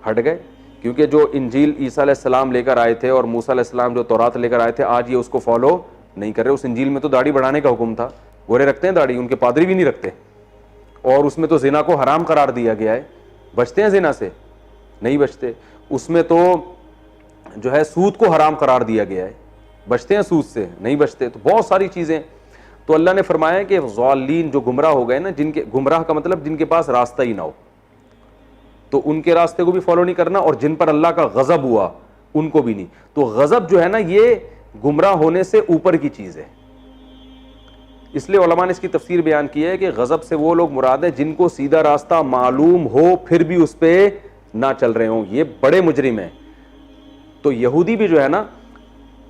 ہٹ گئے. کیونکہ جو انجیل عیسیٰ علیہ السلام لے کر آئے تھے اور موسیٰ علیہ السلام جو تورات لے کر آئے تھے, آج یہ اس کو فالو نہیں کر رہے. اس انجیل میں تو داڑھی بڑھانے کا حکم تھا, گورے رکھتے ہیں داڑھی, ان کے پادری بھی نہیں رکھتے. اور اس میں تو زنا کو حرام قرار دیا گیا ہے. بچتے ہیں زنا سے, نہیں بچتے. اس میں تو جو ہے سود کو حرام قرار دیا گیا ہے, بچتے ہیں سود سے, نہیں بچتے. تو بہت ساری چیزیں. تو اللہ نے فرمایا کہ ضالین جو گمراہ ہو گئے نا, جن کے گمراہ کا مطلب جن کے پاس راستہ ہی نہ ہو, تو ان کے راستے کو بھی فالو نہیں کرنا, اور جن پر اللہ کا غضب ہوا ان کو بھی نہیں. تو غضب جو ہے نا یہ گمراہ ہونے سے اوپر کی چیز ہے. اس لیے علماء نے اس کی تفسیر بیان کی ہے کہ غضب سے وہ لوگ مراد ہیں جن کو سیدھا راستہ معلوم ہو پھر بھی اس پہ نہ چل رہے ہوں, یہ بڑے مجرم ہیں. تو یہودی بھی جو ہے نا,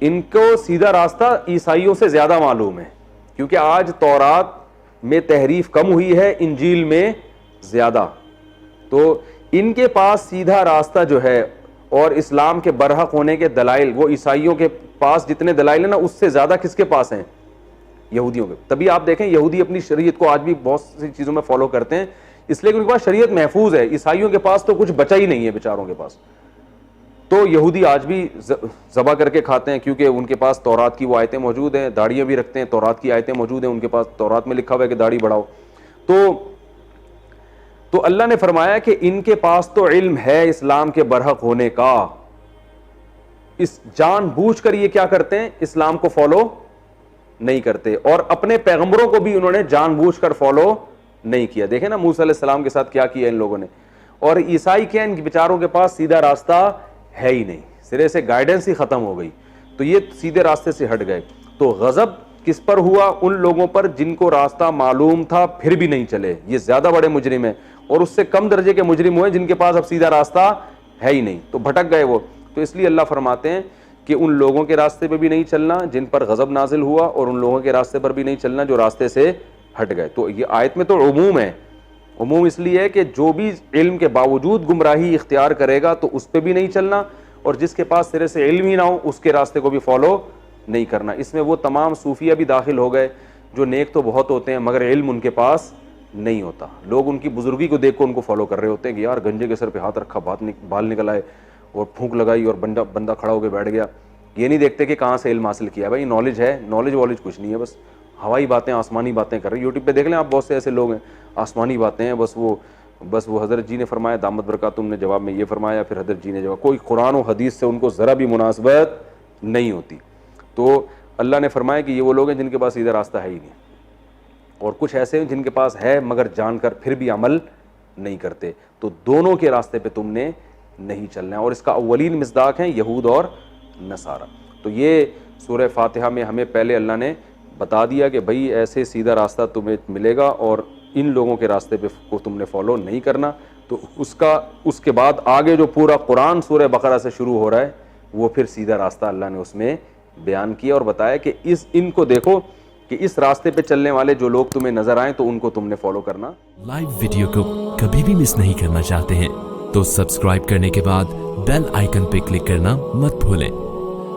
ان کو سیدھا راستہ عیسائیوں سے زیادہ معلوم ہے, کیونکہ آج تورات میں تحریف کم ہوئی ہے, انجیل میں زیادہ. تو ان کے پاس سیدھا راستہ جو ہے اور اسلام کے برحق ہونے کے دلائل, وہ عیسائیوں کے پاس جتنے دلائل ہیں نا اس سے زیادہ کس کے پاس ہیں, یہودیوں کے. تبھی آپ دیکھیں یہودی اپنی شریعت کو آج بھی بہت سی چیزوں میں فالو کرتے ہیں, اس لیے کہ ان کے پاس شریعت محفوظ ہے. عیسائیوں کے پاس تو کچھ بچا ہی نہیں ہے بیچاروں کے پاس. تو یہودی آج بھی ذبح کر کے کھاتے ہیں کیونکہ ان کے پاس تورات کی وہ آیتیں موجود ہیں, داڑیاں بھی رکھتے ہیں, تورات کی آیتیں موجود ہیں ان کے پاس, تورات میں لکھا ہوا ہے کہ داڑھی بڑھاؤ. تو اللہ نے فرمایا کہ ان کے پاس تو علم ہے اسلام کے برحق ہونے کا, اس جان بوجھ کر یہ کیا کرتے ہیں, اسلام کو فالو نہیں کرتے, اور اپنے پیغمبروں کو بھی انہوں نے جان بوجھ کر فالو نہیں کیا. دیکھیں نا موسیٰ علیہ السلام کے ساتھ کیا کیا ان لوگوں نے. اور عیسائی کیا, ان بیچاروں کے پاس سیدھا راستہ ہے ہی نہیں, سرے سے گائیڈنس ہی ختم ہو گئی. تو یہ سیدھے راستے سے ہٹ گئے. تو غضب کس پر ہوا, ان لوگوں پر جن کو راستہ معلوم تھا پھر بھی نہیں چلے, یہ زیادہ بڑے مجرم ہیں. اور اس سے کم درجے کے مجرم ہوئے جن کے پاس اب سیدھا راستہ ہے ہی نہیں, تو بھٹک گئے وہ. تو اس لیے اللہ فرماتے ہیں کہ ان لوگوں کے راستے پہ بھی نہیں چلنا جن پر غضب نازل ہوا, اور ان لوگوں کے راستے پر بھی نہیں چلنا جو راستے سے ہٹ گئے. تو یہ آیت میں تو عموم ہے. عموم اس لیے ہے کہ جو بھی علم کے باوجود گمراہی اختیار کرے گا تو اس پہ بھی نہیں چلنا, اور جس کے پاس سرے سے علم ہی نہ ہو اس کے راستے کو بھی فالو نہیں کرنا. اس میں وہ تمام صوفیہ بھی داخل ہو گئے جو نیک تو بہت ہوتے ہیں مگر علم ان کے پاس نہیں ہوتا. لوگ ان کی بزرگی کو دیکھ کر ان کو فالو کر رہے ہوتے ہیں کہ یار گنجے کے سر پہ ہاتھ رکھا, بال نکل آئے اور پھونک لگائی اور بندہ کھڑا ہو کے بیٹھ گیا. یہ نہیں دیکھتے کہ کہاں سے علم حاصل کیا. بھائی نالج ہے, نالج والج کچھ نہیں ہے, بس ہوائی باتیں, آسمانی باتیں کر رہے ہیں. یوٹیوب پہ دیکھ لیں آپ, بہت سے ایسے لوگ ہیں آسمانی باتیں ہیں, بس وہ حضرت جی نے فرمایا, دامت برکاتہم نے جواب میں یہ فرمایا, پھر حضرت جی نے جواب, کوئی قرآن و حدیث سے ان کو ذرا بھی مناسبت نہیں ہوتی. تو اللہ نے فرمایا کہ یہ وہ لوگ ہیں جن کے پاس سیدھا راستہ ہے ہی نہیں, اور کچھ ایسے ہیں جن کے پاس ہے مگر جان کر پھر بھی عمل نہیں کرتے. تو دونوں کے راستے پہ تم نے نہیں چلنا ہے, اور اس کا اولین مصداق ہیں یہود اور نصارہ. تو یہ سورہ فاتحہ میں ہمیں پہلے اللہ نے بتا دیا کہ بھئی ایسے سیدھا راستہ تمہیں ملے گا اور ان لوگوں کے راستے پہ کو تم نے فالو نہیں کرنا. تو اس کے بعد آگے جو پورا قرآن سورہ بقرہ سے شروع ہو رہا ہے وہ پھر سیدھا راستہ اللہ نے اس میں بیان کیا اور بتایا کہ ان کو دیکھو کہ اس راستے پہ چلنے والے جو لوگ تمہیں نظر آئیں تو ان کو تم نے فالو کرنا. لائیو ویڈیو کو کبھی بھی مس نہیں کرنا چاہتے ہیں تو سبسکرائب کرنے کے بعد بیل آئیکن پہ کلک کرنا مت بھولیں.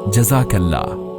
جزاک اللہ.